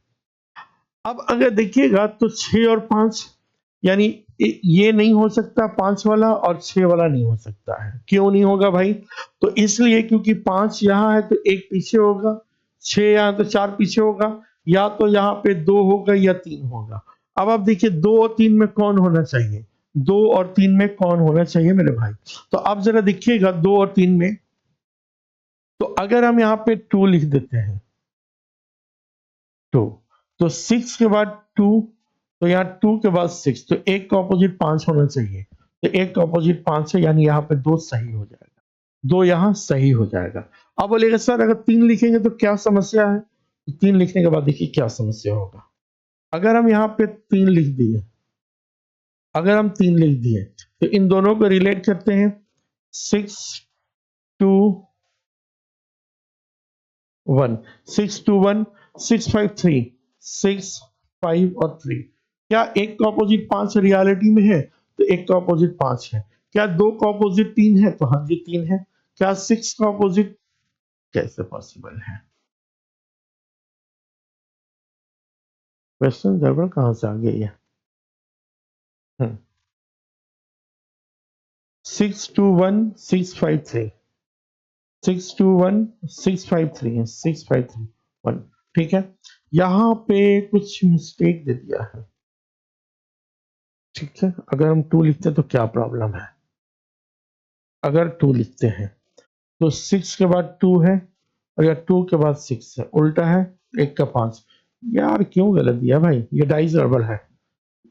अब अगर देखिएगा तो 6 और 5, यानी ये नहीं हो सकता 5 वाला और 6 वाला नहीं हो सकता है। क्यों नहीं होगा भाई? तो इसलिए क्योंकि 5 यहाँ है तो 1 पीछे होगा, 6 यहाँ तो 4 पीछे होगा, या तो यहाँ पे 2 होगा या 3 होगा। अब आप देखिए 2 और 3 में कौन होना चाहिए, 2 और 3 में कौन होना चाहिए मेरे भाई? तो अब जरा देखिएगा 2 और 3 में, तो अगर हम यहाँ पे 2 लिख देते हैं, 2, तो 6 के बाद 2, तो यहाँ 2 के बाद 6, तो 1 का ऑपोजिट 5 होना चाहिए, तो 1 का ऑपोजिट 5 है, यानी यहाँ पे 2 सही हो जाएगा, 2 यहाँ सही हो जाएगा। अब बोलेगा सर अगर 3 लिखेंगे तो क्या समस्या है? तो 3 लिखने के बाद देखिए क्या समस्या होगा। अगर हम यहाँ पे 3 लिख दिए, अगर हम 3 लिख दिए तो इन दोनों को रिलेट करते हैं, 6 2 1, 6 2 1, 6 5 3, 6 5 और 3। क्या एक का ऑपोजिट 5 रियलिटी में है? तो एक का ऑपोजिट 5 है। क्या 2 का ऑपोजिट 3 है? तो हाँ जी 3 है। क्या 6 का ऑपोजिट, कैसे पॉसिबल है? क्वेश्चन गड़बड़ कहां से आ गई है? 6 2 1 6 5 3, 6 2 1 6 5 3 है, 6 5 3 1। ठीक है, यहाँ पे कुछ मिस्टेक दे दिया है। ठीक है, अगर हम 2 लिखते हैं तो क्या प्रॉब्लम है? अगर 2 लिखते हैं तो 6 के बाद 2 है और या 2 के बाद 6 है, उल्टा है, 1 का 5। यार क्यों गलत दिया भाई? ये डाइस गड़बड़ है,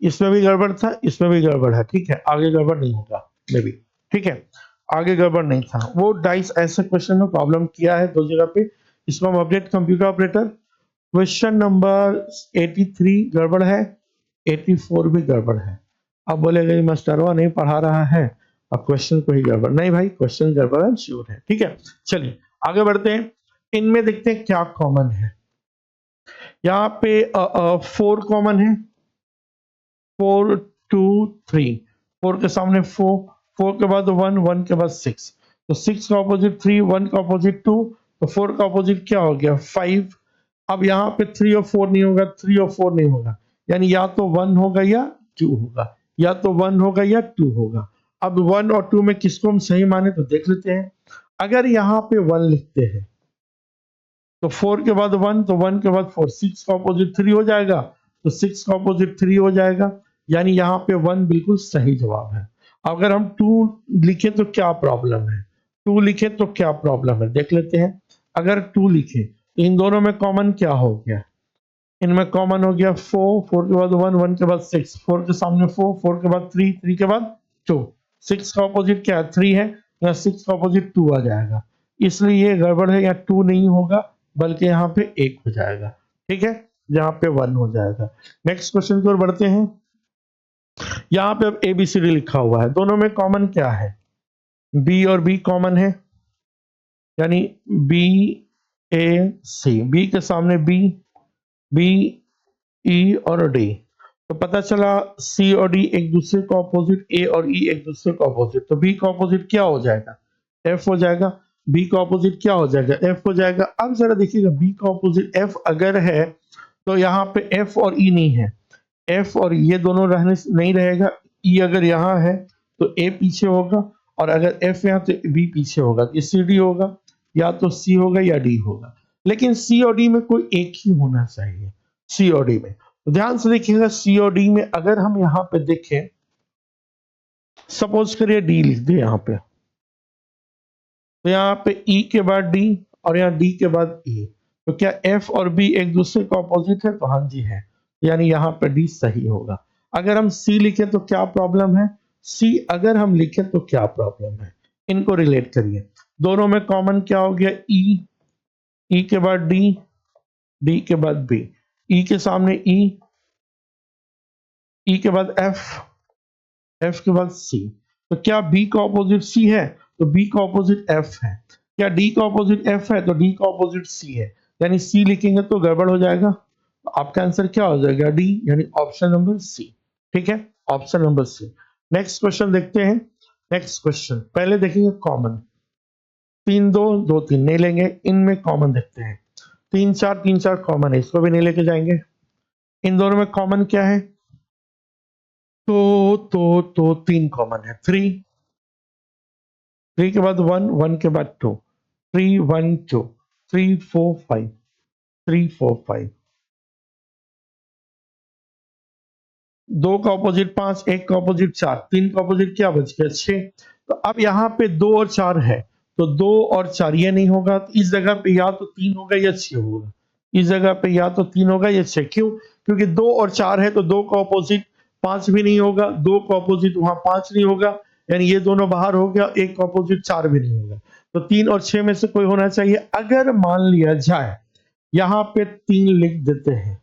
इसमें भी गड़बड़ था, इसमें भी गड़बड़ है। ठीक है, आगे गड़बड़ नहीं होगा मे भी। ठीक है, आगे गड़बड़ नहीं था, वो डाइस ऐसे क्वेश्चन में प्रॉब्लम किया है 2 जगह पे। इसको हम update computer operator, question number 83 गड़बड़ है, 84 भी गड़बड़ है। अब बोलेगा मास्टरवा नहीं पढ़ा रहा है, अब क्वेश्चन को ही गड़बड़ नहीं भाई, क्वेश्चन गड़बड़ है, श्योर है। ठीक है, चलिए आगे बढ़ते हैं। इनमें देखते हैं क्या कॉमन है। यहाँ पे 4 कॉमन है, 4 2 3, 4 के सामने 4, 4 के बाद 1, 1 के बाद 6, तो 6 का ऑपोजिट 3, 1 का ऑपोजिट 2, तो 4 का ऑपोजिट क्या हो गया 5। अब यहाँ पे 3 और 4 नहीं होगा, 3 और 4 नहीं होगा, यानी या तो 1 होगा या 2 होगा, या तो 1 होगा या 2 होगा। अब 1 और 2 में किसको हम सही माने तो देख लेते हैं। अगर यहाँ पे 1 लिखते हैं तो 4 के बाद 1, तो 1 के बाद 4, 6 का ऑपोजिट 3 हो जाएगा, तो 6 का ऑपोजिट 3 हो जाएगा, यानी यहाँ पे 1 बिल्कुल सही जवाब है। अगर हम 2 लिखें तो क्या प्रॉब्लम है, 2 लिखें तो क्या प्रॉब्लम है देख लेते हैं। अगर 2 लिखें तो इन दोनों में कॉमन क्या हो गया, इनमें कॉमन हो गया 4, 4 के बाद 1, 1 के बाद 6, 4 के सामने 4, 4 के बाद 3, 3 के बाद 2, 6 का ऑपोजिट क्या है 3 है, या 6 का ऑपोजिट 2 आ जाएगा, इसलिए ये गड़बड़ है, या 2 नहीं होगा बल्कि यहाँ पे 1 हो जाएगा। ठीक है, यहाँ पे 1 हो जाएगा। नेक्स्ट क्वेश्चन की ओर बढ़ते हैं। यहाँ पे अब ABCD लिखा हुआ है, दोनों में कॉमन क्या है, B और B कॉमन है, यानी BAC, B के सामने B E और D, तो पता चला C और D एक दूसरे का ऑपोजिट, A और E एक दूसरे का ऑपोजिट, तो B का ऑपोजिट क्या हो जाएगा F हो जाएगा, B का ऑपोजिट क्या हो जाएगा F हो जाएगा। अब जरा देखिएगा B का ऑपोजिट F अगर है तो यहाँ पे F और E नहीं है, F और ये दोनों रहने नहीं रहेगा, E अगर यहाँ है तो A पीछे होगा, और अगर F यहाँ तो B पीछे होगा, तो ये CD होगा, या तो C होगा या D होगा, लेकिन C और D में कोई एक ही होना चाहिए, C और D में। तो ध्यान से देखिएगा, C और D में अगर हम यहाँ पे देखें, सपोज करिए D लिख दे यहाँ पे, तो यहाँ पे E के बाद D और यहाँ D के बाद E, तो क्या F और B एक दूसरे का ऑपोजिट है, तो हाँ जी है, यानी यहाँ पे D सही होगा। अगर हम C लिखे तो क्या प्रॉब्लम है, C अगर हम लिखे तो क्या प्रॉब्लम है, इनको रिलेट करिए। दोनों में कॉमन क्या हो गया E के बाद D के बाद B, E के सामने E के बाद F के बाद C, तो क्या B का ऑपोजिट C है, तो B का ऑपोजिट F है, क्या D का ऑपोजिट F है, तो D का ऑपोजिट C है, यानी C लिखेंगे तो गड़बड़ हो जाएगा, तो आपका आंसर क्या हो जाएगा D, यानी ऑप्शन नंबर C। ठीक है, option number C। Next question देखते हैं। नेक्स्ट क्वेश्चन पहले देखेंगे कॉमन, 3 2 2 3 नहीं लेंगे, इनमें कॉमन देखते हैं, 3 4 कॉमन है, इसको भी नहीं लेके जाएंगे। इन दोनों में कॉमन क्या है, तो 3 कॉमन है, 3 के बाद 1, 1 के बाद 2, 3 1 2, 3 4 5, 3 4 5, 2 का ऑपोजिट 5, 1 का ऑपोजिट 4, 3 का ऑपोजिट क्या बच गया 6। तो अब यहाँ पे 2 और 4 है, तो 2 और 4 ये नहीं होगा, तो इस जगह पे या तो 3 होगा या 6 होगा, इस जगह पे या तो 3 होगा या 6, क्यों, क्योंकि 2 और 4 है, तो 2 का ऑपोजिट 5 भी नहीं होगा, 2 का ऑपोजिट वहां 5 नहीं होगा, यानी ये दोनों बाहर हो गया, 1 का ऑपोजिट 4 भी नहीं होगा, तो 3 और 6 में से कोई होना चाहिए। अगर मान लिया जाए यहाँ पे 3 लिख देते हैं,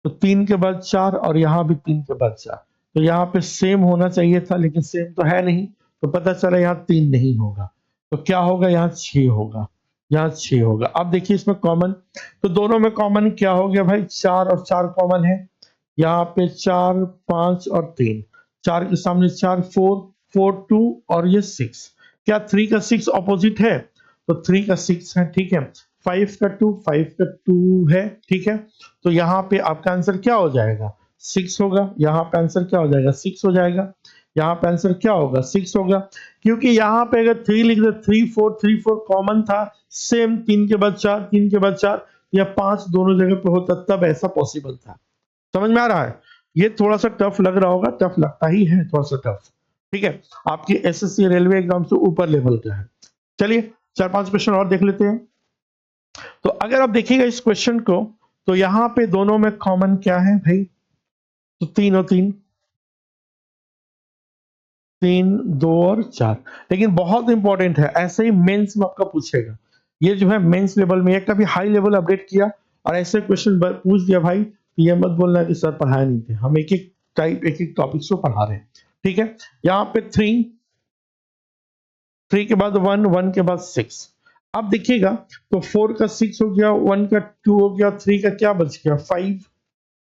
तो 3 के बाद 4 और यहाँ भी 3 के बाद 4, तो यहाँ पे सेम होना चाहिए था, लेकिन सेम तो है नहीं, तो पता चला यहाँ 3 नहीं होगा, तो क्या होगा यहाँ 6 होगा, यहाँ 6 होगा। अब देखिए इसमें कॉमन, तो दोनों में कॉमन क्या हो गया भाई, 4 और 4 कॉमन है, यहाँ पे 4 5 और 3, 4 के सामने 4, 4 4 2 और ये 6, क्या 3 का 6 ऑपोजिट है, तो 3 का 6 है, ठीक है, 5 का 2, 5 का 2 है, ठीक है, तो यहाँ पे आपका आंसर क्या हो जाएगा 6 होगा, यहाँ पे आंसर क्या हो जाएगा 6 हो जाएगा, यहाँ पे आंसर क्या होगा 6 होगा, क्योंकि यहाँ पे अगर 3 लिख दे 3 4 कॉमन था, सेम 3 के बाद 4, 3 के बाद 4 या 5 दोनों जगह पे होता, तब ऐसा पॉसिबल था। समझ में आ रहा है, ये थोड़ा सा टफ लग रहा होगा, टफ लगता ही है थोड़ा सा टफ, ठीक है, आपकी एसएससी रेलवे एग्जाम से ऊपर लेवल का है। चलिए 4-5 क्वेश्चन और देख लेते हैं। तो अगर आप देखिएगा इस क्वेश्चन को, तो यहाँ पे दोनों में कॉमन क्या है भाई, तो 3 और 3, 3 2 और 4, लेकिन बहुत इंपॉर्टेंट है, ऐसे ही मेंस में आपका पूछेगा, ये जो है मेंस लेवल में, एक कभी हाई लेवल अपडेट किया और ऐसे क्वेश्चन पूछ दिया भाई, तो ये मत बोलना कि सर पढ़ाया नहीं थे, हम एक एक टाइप एक एक टॉपिक्स को पढ़ा रहे हैं, ठीक है। यहाँ पे 3 3 के बाद 1, 1 के बाद 6। अब देखिएगा तो 4 का 6 हो गया, 1 का 2 हो गया, 3 का क्या बच गया 5।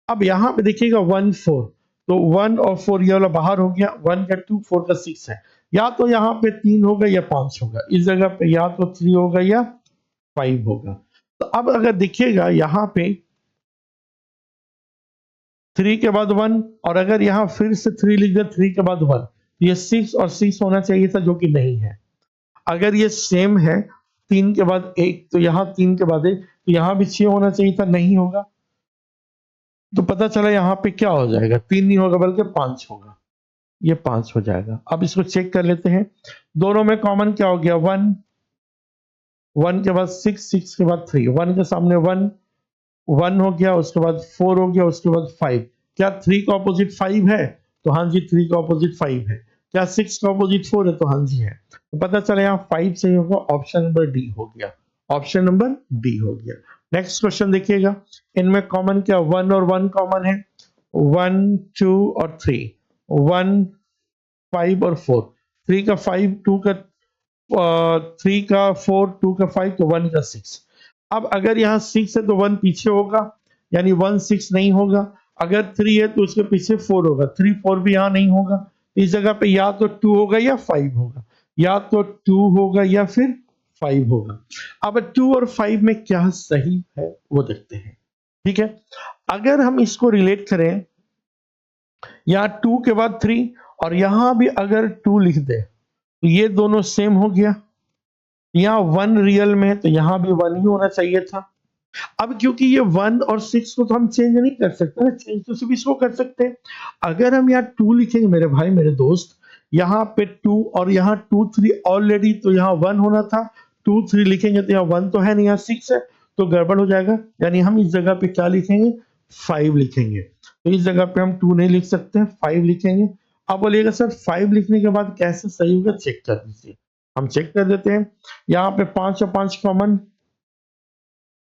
अब यहाँ पे देखिएगा 1 4, तो 1 और 4 ये वाला बाहर हो गया, 1 का 2, 4 का 6 है। या तो यहाँ पे 3 होगा या 5 होगा, इस जगह पे या तो 3 होगा या 5 होगा। तो अब अगर देखिएगा यहाँ पे 3 के बाद 1, और अगर यहाँ फिर से 3 लिख दे 3 के बाद 1, ये 6 और 6 होना चाहिए था, जो कि नहीं है। अगर ये सेम है 3 के बाद 1, तो यहाँ 3 के बाद 1, तो यहाँ भी 6 होना चाहिए था, नहीं होगा। तो पता चला यहाँ पे क्या हो जाएगा, 3 नहीं होगा बल्कि 5 होगा, ये 5 हो जाएगा। अब इसको चेक कर लेते हैं, दोनों में कॉमन क्या हो गया 1, 1 के बाद 6, 6 के बाद 3, 1 के सामने 1, 1 हो गया, उसके बाद 4 हो गया, उसके बाद 5। क्या 3 का ऑपोजिट 5 है? तो हाँ जी 3 का ऑपोजिट 5 है। क्या 6 का ऑपोजिट 4 है? तो हाँ जी है। तो पता चला यहाँ 5 सही होगा, ऑप्शन नंबर डी हो गया, ऑप्शन नंबर डी हो गया। नेक्स्ट क्वेश्चन देखिएगा, इनमें कॉमन क्या 1 और 1 कॉमन है, 1 2 और 3, 1 5 और 4, 3 का 5, 2 का 3 का 4, 2 का 5, तो 1 का 6। अब अगर यहाँ 6 है तो 1 पीछे होगा, यानी 1 6 नहीं होगा। अगर 3 है तो उसके पीछे 4 होगा, 3 4 भी यहाँ नहीं होगा। इस जगह पे या तो 2 होगा या 5 होगा, या तो 2 होगा या फिर 5 होगा। अब 2 और 5 में क्या सही है वो देखते हैं, ठीक है। अगर हम इसको रिलेट करें, यहाँ 2 के बाद 3 और यहाँ भी अगर 2 लिख दे, तो ये दोनों सेम हो गया। यहाँ 1 रियल में है तो यहाँ भी 1 ही होना चाहिए था। अब क्योंकि ये 1 और 6 को तो हम चेंज नहीं कर सकते ना, चेंज तो सिर्फ इसको कर सकते हैं। अगर हम यहाँ 2 लिखेंगे मेरे भाई मेरे दोस्त, यहाँ पे 2 और यहाँ 2 3 ऑलरेडी, तो यहाँ 1 होना था। 2 3 लिखेंगे तो यहाँ 1 तो है नहीं, यहाँ 6 है, तो गड़बड़ हो जाएगा। यानी हम इस जगह पे क्या लिखेंगे 5 लिखेंगे। तो इस जगह पे हम 2 नहीं लिख सकते, 5 लिखेंगे। अब बोलिएगा सर 5 लिखने के बाद कैसे सही होगा, चेक कर दीजिए। हम चेक कर देते हैं। यहाँ पे 5 और 5 कॉमन,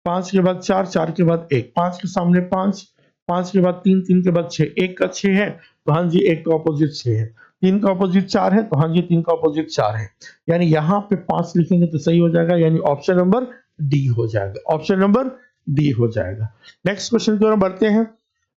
5 के बाद 4, 4 के बाद 1, 5 के सामने 5, 5 के बाद 3, 3 के बाद 6, 1 का 6 है तो हाँ जी 1 का ऑपोजिट 6 है, 3 का ऑपोजिट 4 है तो हाँ जी 3 का ऑपोजिट 4 है। यानी यहाँ पे 5 लिखेंगे तो सही हो जाएगा, यानी ऑप्शन नंबर डी हो जाएगा, ऑप्शन नंबर डी हो जाएगा। नेक्स्ट क्वेश्चन की ओर बढ़ते हैं,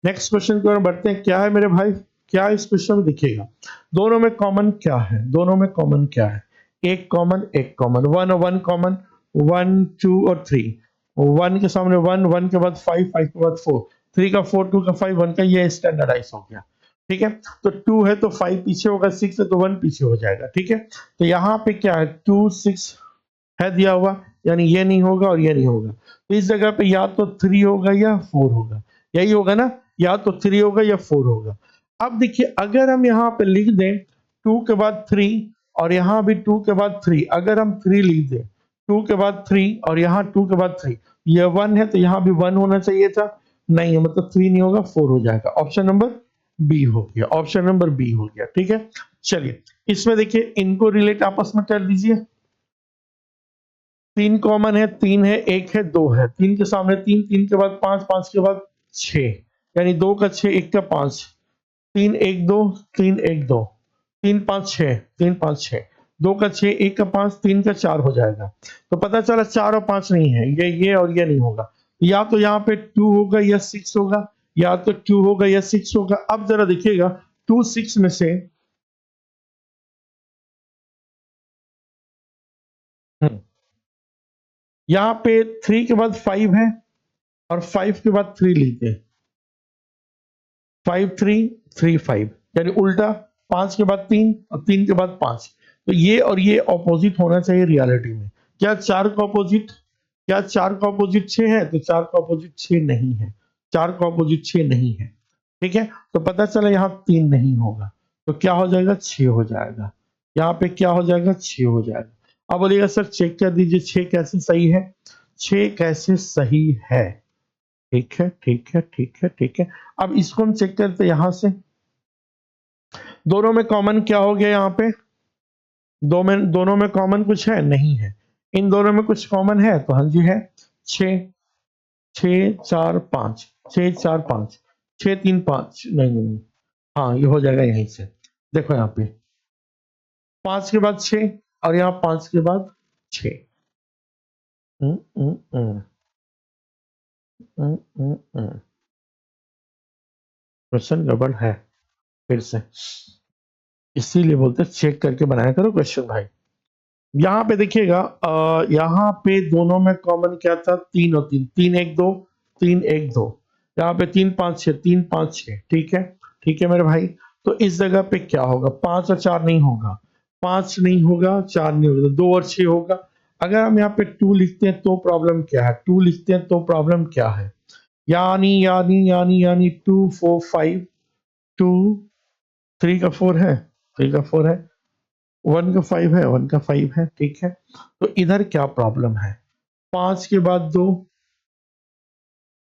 नेक्स्ट क्वेश्चन की ओर बढ़ते हैं। क्या है मेरे भाई, क्या इस क्वेश्चन में दिखेगा, दोनों में कॉमन क्या है, दोनों में कॉमन क्या है, एक कॉमन, एक कॉमन, 1 और 1 कॉमन, 1 2 और 3, 1 के सामने 1, 1 के बाद 5, 5 के बाद 4, 3 का 4, 2 का 5, 1 का, ये स्टैंडर्डाइज हो गया, ठीक है। तो 2 है तो 5 पीछे होगा, 6 है तो 1 पीछे हो जाएगा, ठीक है। तो यहाँ पे क्या है 2 6 है दिया हुआ, यानी ये नहीं होगा और ये नहीं होगा। तो इस जगह पे या तो 3 होगा या 4 होगा, यही होगा ना, या तो 3 होगा या 4 होगा। अब देखिए अगर हम यहाँ पे लिख दें 2 के बाद 3 और यहाँ भी 2 के बाद 3, अगर हम 3 लिख दें 2 के बाद 3 और यहाँ 2 के बाद 3, ये 1 है तो यहाँ भी 1 होना चाहिए था, नहीं है, मतलब 3 नहीं होगा 4 हो जाएगा, ऑप्शन नंबर बी हो गया, ऑप्शन नंबर बी हो गया, ठीक है। चलिए इसमें देखिए इनको रिलेट आपस में कर दीजिए। 3 कॉमन है, 3 है, 1 है, 2 है, 3 के सामने 3, 3 के बाद 5, 5 के बाद 6, यानी 2 का 6, 1 का 5, 3 1 2, 3 1 2, 3 5 6, 3 5 6, 2 का 6, 1 का 5, 3 का 4 हो जाएगा। तो पता चला 4 और 5 नहीं है, ये और ये नहीं होगा। या तो यहाँ पे 2 होगा या 6 होगा, या तो 2 होगा या 6 होगा। अब जरा देखिएगा 2 6 में से यहाँ पे 3 के बाद 5 है और 5 के बाद 3 लीजिए, 5 3 3 5, यानी उल्टा 5 के बाद 3 और 3 के बाद 5। तो ये और ये ऑपोजिट होना चाहिए रियलिटी में। क्या 4 का ऑपोजिट, क्या 4 का ऑपोजिट 6 है? तो 4 का ऑपोजिट 6 नहीं है, 4 का ऑपोजिट 6 नहीं है, ठीक है। तो पता चला यहाँ 3 नहीं होगा, तो क्या हो जाएगा 6 हो जाएगा, यहाँ पे क्या हो जाएगा 6 हो जाएगा। अब बोलिएगा सर चेक कर दीजिए 6 कैसे सही है, 6 कैसे सही है, ठीक है ठीक है ठीक है ठीक है। अब इसको हम चेक करते हैं यहां से, दोनों में कॉमन क्या हो गया, यहाँ पे दोनों में कॉमन कुछ है नहीं है, इन दोनों में कुछ कॉमन है तो हाँ जी है, 6 6 4 5, 6 4 5, 6 3 5, नहीं नहीं नहीं। हाँ ये हो जाएगा यहीं से, देखो यहाँ पे 5 के बाद 6, और यहाँ 5 के बाद 6। क्वेश्चन गड़बड़ है फिर से, इसीलिए बोलते चेक करके बनाया करो क्वेश्चन भाई। यहाँ पे देखिएगा, यहाँ पे दोनों में कॉमन क्या था, 3 और 3, 3 1 2, 3 1 2, यहाँ पे 3 5 6, 3 5 6, ठीक है, ठीक है मेरे भाई। तो इस जगह पे क्या होगा, 5 और 4 नहीं होगा, 5 नहीं होगा, 4 नहीं होगा, तो 2 और 6 होगा। अगर हम यहाँ पे 2 लिखते हैं तो प्रॉब्लम क्या है, 2 लिखते हैं तो प्रॉब्लम क्या है, यानी 2 4 5, 2 3 का 4 है, 3 का 4 है, 1 का 5 है, 1 का 5 है, ठीक है। तो इधर क्या प्रॉब्लम है, 5 के बाद 2,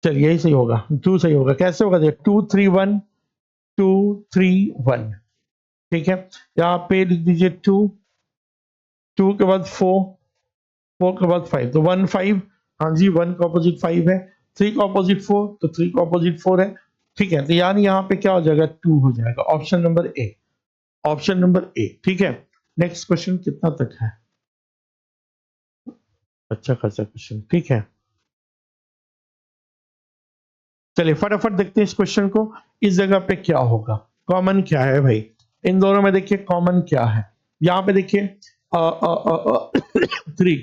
चलिए यही सही होगा, 2 सही होगा। कैसे होगा, देखिए 2 3 1, 2 3 1, ठीक है। यहाँ पे लिख दीजिए 2, 2 के बाद 4, 4 के बाद 5, तो 1 5, हाँ जी, 1 का ऑपोजिट 5 है, 3 का ऑपोजिट 4, तो 3 का ऑपोजिट 4 है, ठीक है। तो यानी यहाँ पे क्या हो जाएगा, 2 हो जाएगा, option number A, option number A, ठीक है। नेक्स्ट क्वेश्चन कितना तक है, अच्छा खासा क्वेश्चन, ठीक है। चलिए फटाफट देखते हैं इस क्वेश्चन को, इस जगह पे क्या होगा, कॉमन क्या है भाई, इन दोनों में देखिए कॉमन क्या है। यहाँ पे देखिए 3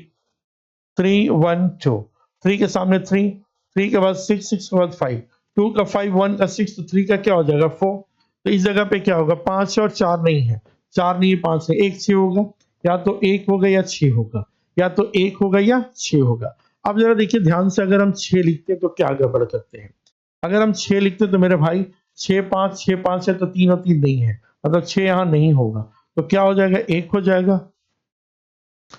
3 1 2, 3 के सामने 3, 3 के बाद 6, 6 के बाद 5, 2 का 5, 1 का 6, तो 3 का क्या हो जाएगा 4। तो इस जगह पे क्या होगा, 5 और 4 नहीं है, 4 नहीं है, 5 है, एक 6 होगा, या तो 1 होगा या 6 होगा, या तो 1 होगा या 6 होगा। अब जरा देखिए ध्यान से, अगर हम 6 लिखते हैं तो क्या गड़बड़ करते हैं, अगर हम 6 लिखते तो मेरे भाई 6 5 है, तो 3 और 3 नहीं है, मतलब 6 यहाँ नहीं होगा, तो क्या हो जाएगा, 1 हो जाएगा,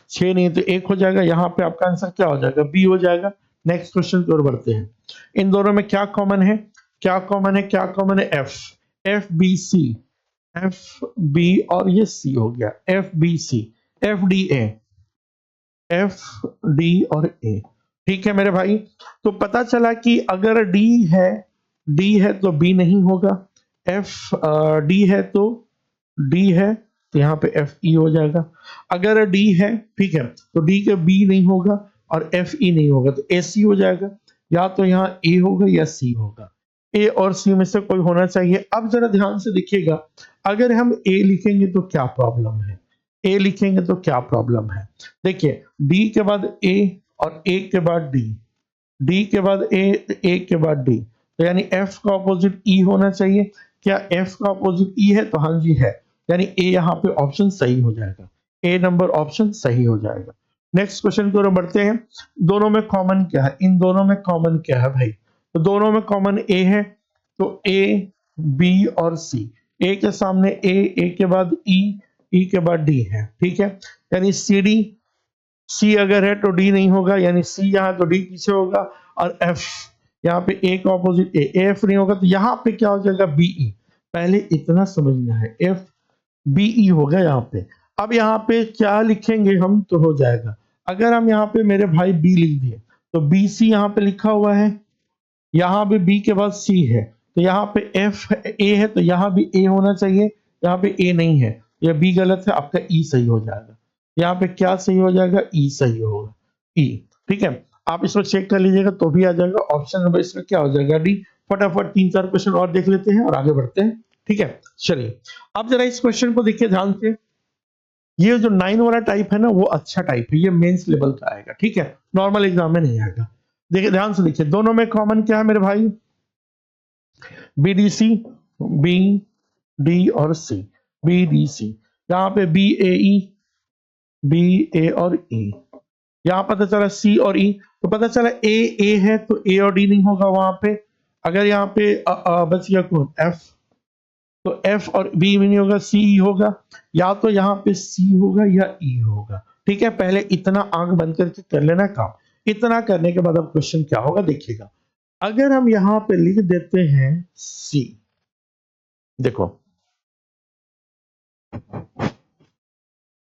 6 नहीं तो 1 हो जाएगा, यहाँ पे आपका आंसर क्या हो जाएगा, बी हो जाएगा। नेक्स्ट क्वेश्चन की ओर बढ़ते हैं, इन दोनों में क्या कॉमन है, क्या कॉमन है, क्या कॉमन है, F, F B C, F B और ये सी हो गया, F B C, F D A, F D और ए, ठीक है मेरे भाई। तो पता चला कि अगर डी है तो बी नहीं होगा, एफ डी है तो डी है, तो यहाँ पे एफ ई हो जाएगा। अगर डी है, ठीक है, तो डी के बी नहीं होगा और एफ ई नहीं होगा, तो ए सी हो जाएगा, या तो यहाँ ए होगा या सी होगा, ए और सी में से कोई होना चाहिए। अब जरा ध्यान से देखिएगा, अगर हम ए लिखेंगे तो क्या प्रॉब्लम है, ए लिखेंगे तो क्या प्रॉब्लम है, देखिए डी के बाद ए और ए के बाद डी, डी के बाद ए के बाद डी, तो यानी एफ का ऑपोजिट ई होना चाहिए। क्या एफ का ऑपोजिट ई है, तो हाँ जी है, यानी ए यहाँ पे ऑप्शन सही हो जाएगा, ए नंबर ऑप्शन सही हो जाएगा। नेक्स्ट क्वेश्चन की ओर बढ़ते हैं, दोनों में कॉमन क्या है, इन दोनों में कॉमन क्या है भाई, तो दोनों में कॉमन ए है, तो ए बी और सी, ए के सामने ए के बाद ई के बाद डी है, ठीक है, यानी सी डी, सी अगर है तो डी नहीं होगा, यानी सी यहाँ तो डी पीछे होगा, और एफ यहाँ पे ए का ऑपोजिट ए, एफ नहीं होगा, तो यहाँ पे क्या हो जाएगा, बीई, पहले इतना समझना है, एफ बीई होगा यहाँ पे। अब यहाँ पे क्या लिखेंगे हम तो हो जाएगा, अगर हम यहाँ पे मेरे भाई बी लिख दिए, तो बी सी यहाँ पे लिखा हुआ है, यहाँ पे बी के बाद सी है, तो यहाँ पे एफ ए है, तो यहाँ भी ए होना चाहिए, यहाँ पे ए नहीं है, यह बी गलत है, आपका ई सही हो जाएगा। यहाँ पे क्या सही हो जाएगा, ई सही होगा, ई, ठीक है। आप इसमें चेक कर लीजिएगा तो भी आ जाएगा, ऑप्शन नंबर इसमें क्या हो जाएगा, डी। फटाफट 3 4 क्वेश्चन और देख लेते हैं और आगे बढ़ते हैं, ठीक है। चलिए अब जरा इस क्वेश्चन को देखिए ध्यान से, ये जो 9 वाला टाइप है ना, वो अच्छा टाइप है, ये मेंस लेवल का आएगा, ठीक है, नॉर्मल एग्जाम में नहीं आएगा। देखिए ध्यान से देखिए, दोनों में कॉमन क्या है मेरे भाई, बीडीसी, बी डी और सी, बीडीसी, यहाँ पे बी ए ई, बी ए और ई, यहाँ पता चला सी और ई, तो पता चला ए है तो ए और डी नहीं होगा वहां पे, अगर यहाँ पे बच गया कौन, एफ, तो एफ और बी में नहीं होगा, सी ई होगा, या तो यहाँ पे सी होगा या ई होगा, ठीक है। पहले इतना आंख बंद करके कर लेना काम, इतना करने के बाद अब क्वेश्चन क्या होगा देखिएगा, अगर हम यहाँ पे लिख देते हैं सी, देखो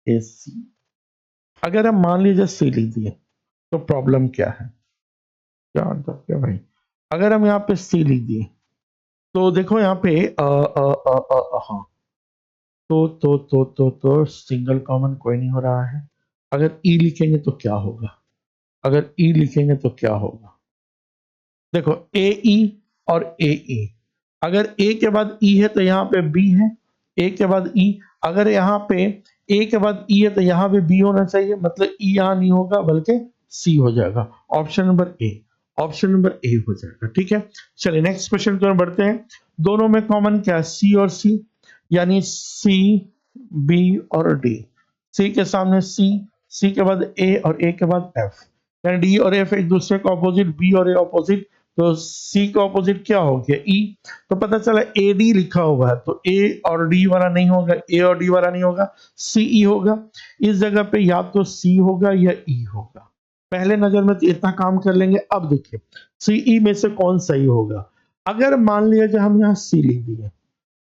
ए सी, अगर हम मान लीजिए सी लिख दिए तो प्रॉब्लम क्या है, क्या मतलब क्या भाई, अगर हम यहाँ पे सी लिख दिए तो देखो यहाँ पे हाँ तो सिंगल कॉमन कोई नहीं हो रहा है। अगर ई लिखेंगे तो क्या होगा, अगर ई लिखेंगे तो क्या होगा, देखो ए ई और ए ई, अगर ए के बाद ई है तो यहाँ पे बी है, ए के बाद ई, अगर यहाँ पे ए के बाद ई है तो यहाँ पे बी होना चाहिए, मतलब ई यहाँ नहीं होगा बल्कि सी हो जाएगा। Option number A, option number A हो जाएगा। ठीक है, चलिए नेक्स्ट क्वेश्चन की ओर बढ़ते हैं। दोनों में कॉमन क्या है, सी और सी, यानी सी बी और डी। सी के सामने सी, सी के बाद ए और ए के बाद एफ, यानी डी और एफ एक दूसरे का ऑपोजिट, बी और ए ऑपोजिट, तो सी का ऑपोजिट क्या हो गया, ई। तो पता चला ए डी लिखा हुआ है तो ए और डी वाला नहीं होगा, ए और डी वाला नहीं होगा, सी ई होगा। इस जगह पे या तो सी होगा या ई होगा। पहले नजर में तो इतना काम कर लेंगे। अब देखिए सी ई में से कौन सही होगा। अगर मान लिया जाए हम यहाँ सी लिख दिए,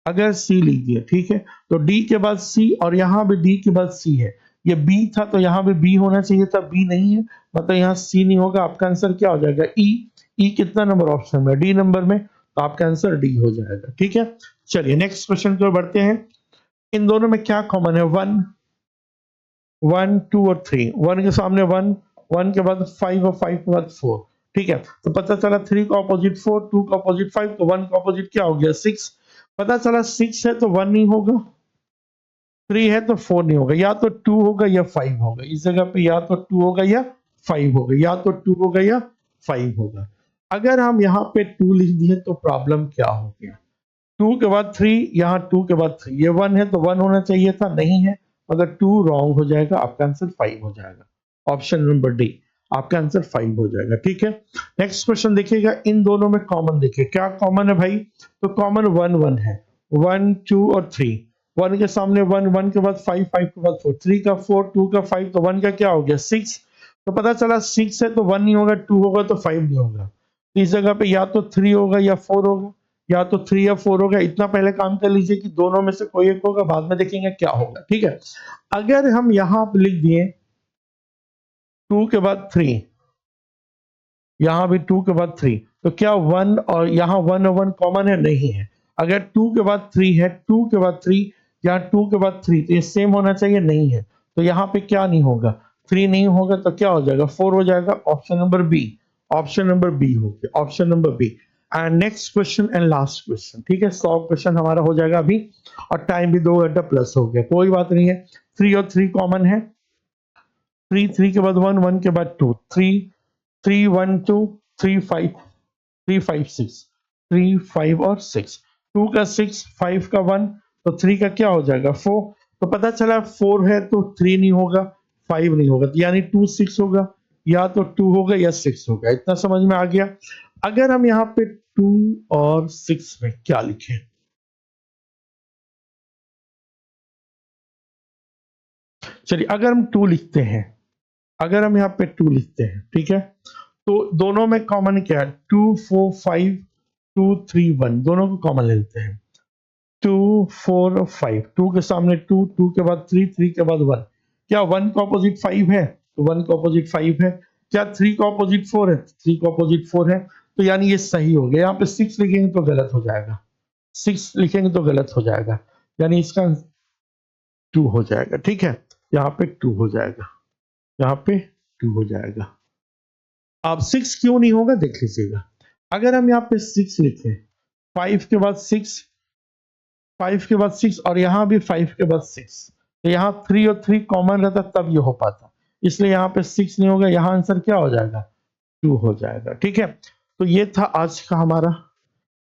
अगर सी लिख दिए, ठीक है, तो डी के बाद सी और यहाँ भी डी के बाद सी है। ये बी था तो यहाँ पे बी होना चाहिए था, बी नहीं है, मतलब यहाँ सी नहीं होगा। आपका आंसर क्या हो जाएगा, ई। ई कितना नंबर ऑप्शन में, डी नंबर में, तो आपका आंसर डी हो जाएगा। ठीक है, चलिए नेक्स्ट क्वेश्चन की ओर बढ़ते हैं। इन दोनों में क्या कॉमन है, वन, वन टू और थ्री। वन के सामने वन, वन के बाद फाइव और फाइव के बाद फोर। ठीक है, तो पता चला थ्री का ऑपोजिट फोर, टू का ऑपोजिट फाइव, तो वन का ऑपोजिट क्या हो गया, सिक्स। पता चला सिक्स है तो वन नहीं होगा, थ्री है तो फोर नहीं होगा, या तो टू होगा या फाइव होगा। इस जगह पे या तो टू होगा या फाइव होगा, या तो टू होगा या फाइव होगा। अगर हम यहाँ पे टू लिख दिए तो प्रॉब्लम क्या हो गया, टू के बाद थ्री, यहाँ टू के बाद थ्री, ये वन है तो वन होना चाहिए था, नहीं है, मतलब टू रॉन्ग हो जाएगा, आपका आंसर फाइव हो जाएगा। ऑप्शन नंबर डी, आपका आंसर फाइव हो जाएगा। ठीक है, नेक्स्ट क्वेश्चन देखिएगा। इन दोनों में कॉमन देखिए, क्या कॉमन है भाई, तो कॉमन वन वन है, वन टू और थ्री। वन के सामने वन, वन के बाद फाइव, फाइव के बाद फोर, थ्री का फोर, टू का फाइव, तो वन का क्या हो गया, सिक्स। तो पता चला सिक्स है तो वन नहीं होगा, टू होगा तो फाइव नहीं होगा। तो इस जगह पे या तो थ्री होगा या फोर होगा, या तो थ्री या फोर होगा। इतना पहले काम कर लीजिए कि दोनों में से कोई एक होगा, बाद में देखेंगे क्या होगा। ठीक है, अगर हम यहां पर लिख दिए टू के बाद थ्री, यहां भी टू के बाद थ्री, तो क्या वन और यहां वन और वन कॉमन है, नहीं है। अगर टू के बाद थ्री है, टू के बाद थ्री, या टू के बाद थ्री, तो ये सेम होना चाहिए, नहीं है। तो यहाँ पे क्या नहीं होगा, थ्री नहीं होगा, तो क्या हो जाएगा, फोर हो जाएगा। Option number B, option number B हो गया, option number B. And next question and last question. ठीक है, 100 क्वेश्चन हमारा हो जाएगा अभी, और टाइम भी 2 घंटा प्लस हो गया, कोई बात नहीं है। थ्री और थ्री कॉमन है, थ्री, थ्री के बाद वन, वन के बाद two, three, three one two, three five, three five six, three five और सिक्स, टू का सिक्स, फाइव का वन, तो थ्री का क्या हो जाएगा, फोर। तो पता चला फोर है तो थ्री नहीं होगा, फाइव नहीं होगा, तो यानी टू सिक्स होगा, या तो टू होगा या सिक्स होगा। इतना समझ में आ गया। अगर हम यहाँ पे टू और सिक्स में क्या लिखें, चलिए अगर हम टू लिखते हैं, अगर हम यहाँ पे टू लिखते हैं, ठीक है, तो दोनों में कॉमन क्या है, two four five, two three one, दोनों को कॉमन ले लेते हैं। टू फोर फाइव, टू के सामने टू, टू के बाद थ्री, थ्री के बाद वन, क्या वन का ऑपोजिट फाइव है, तो वन का ऑपोजिट फाइव है। क्या थ्री का ऑपोजिट फोर है, थ्री का ऑपोजिट फोर है, तो यानी ये सही हो गया। यहाँ पे सिक्स लिखेंगे तो गलत हो जाएगा, सिक्स लिखेंगे तो गलत हो जाएगा, यानी इसका टू हो जाएगा। ठीक है, यहाँ पे टू हो जाएगा, यहाँ पे टू हो जाएगा। अब सिक्स क्यों नहीं होगा देख लीजिएगा। अगर हम यहाँ पे सिक्स लिखें, फाइव के बाद सिक्स, फाइव के बाद सिक्स, और यहाँ भी फाइव के बाद सिक्स, तो यहाँ थ्री और थ्री कॉमन रहता तब ये हो पाता, इसलिए यहाँ पे सिक्स नहीं होगा, यहाँ आंसर क्या हो जाएगा, टू हो जाएगा। ठीक है, तो ये था आज का हमारा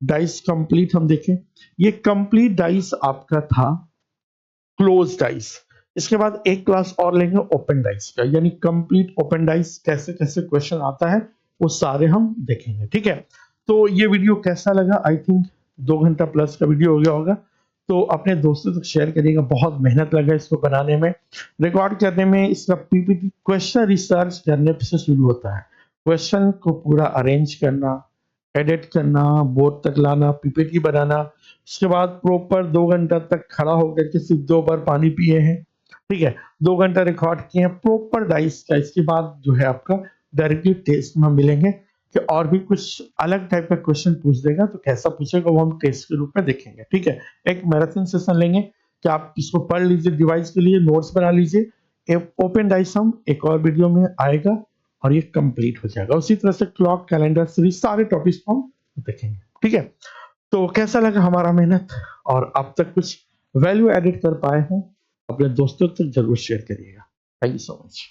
डाइस कंप्लीट। हम देखें, ये कंप्लीट डाइस आपका था क्लोज डाइस। इसके बाद एक क्लास और लेंगे ओपन डाइस का, यानी कंप्लीट ओपन डाइस, कैसे कैसे क्वेश्चन आता है वो सारे हम देखेंगे। ठीक है, तो ये वीडियो कैसा लगा, आई थिंक 2 घंटा प्लस का वीडियो हो गया होगा, तो अपने दोस्तों तक शेयर करिएगा। बहुत मेहनत लगा इसको बनाने में, रिकॉर्ड करने में। इसका पीपीटी क्वेश्चन रिसर्च करने से शुरू होता है, क्वेश्चन को पूरा अरेंज करना, एडिट करना, बोर्ड तक लाना, पीपीटी बनाना, उसके बाद प्रॉपर 2 घंटा तक खड़ा होकर के सिर्फ 2 बार पानी पिए हैं। ठीक है, 2 घंटा रिकॉर्ड किए हैं प्रॉपर डाइस का। इसके बाद जो है आपका डायरेक्टली टेस्ट में मिलेंगे कि और भी कुछ अलग टाइप का क्वेश्चन पूछ देगा, तो कैसा पूछेगा वो हम टेस्ट के रूप में देखेंगे। ठीक है, एक मैराथन सेशन लेंगे, कि आप इसको पढ़ लीजिए, डिवाइस के लिए नोट्स बना लीजिए। ओपन डाइस हम एक और वीडियो में आएगा और ये कंप्लीट हो जाएगा। उसी तरह से क्लॉक, कैलेंडर सीरीज सारे टॉपिक्स हम देखेंगे, ठीक है। तो कैसा लगा हमारा मेहनत, और अब तक कुछ वैल्यू एडिट कर पाए हैं, अपने दोस्तों तक जरूर शेयर करिएगा। Thank you so much.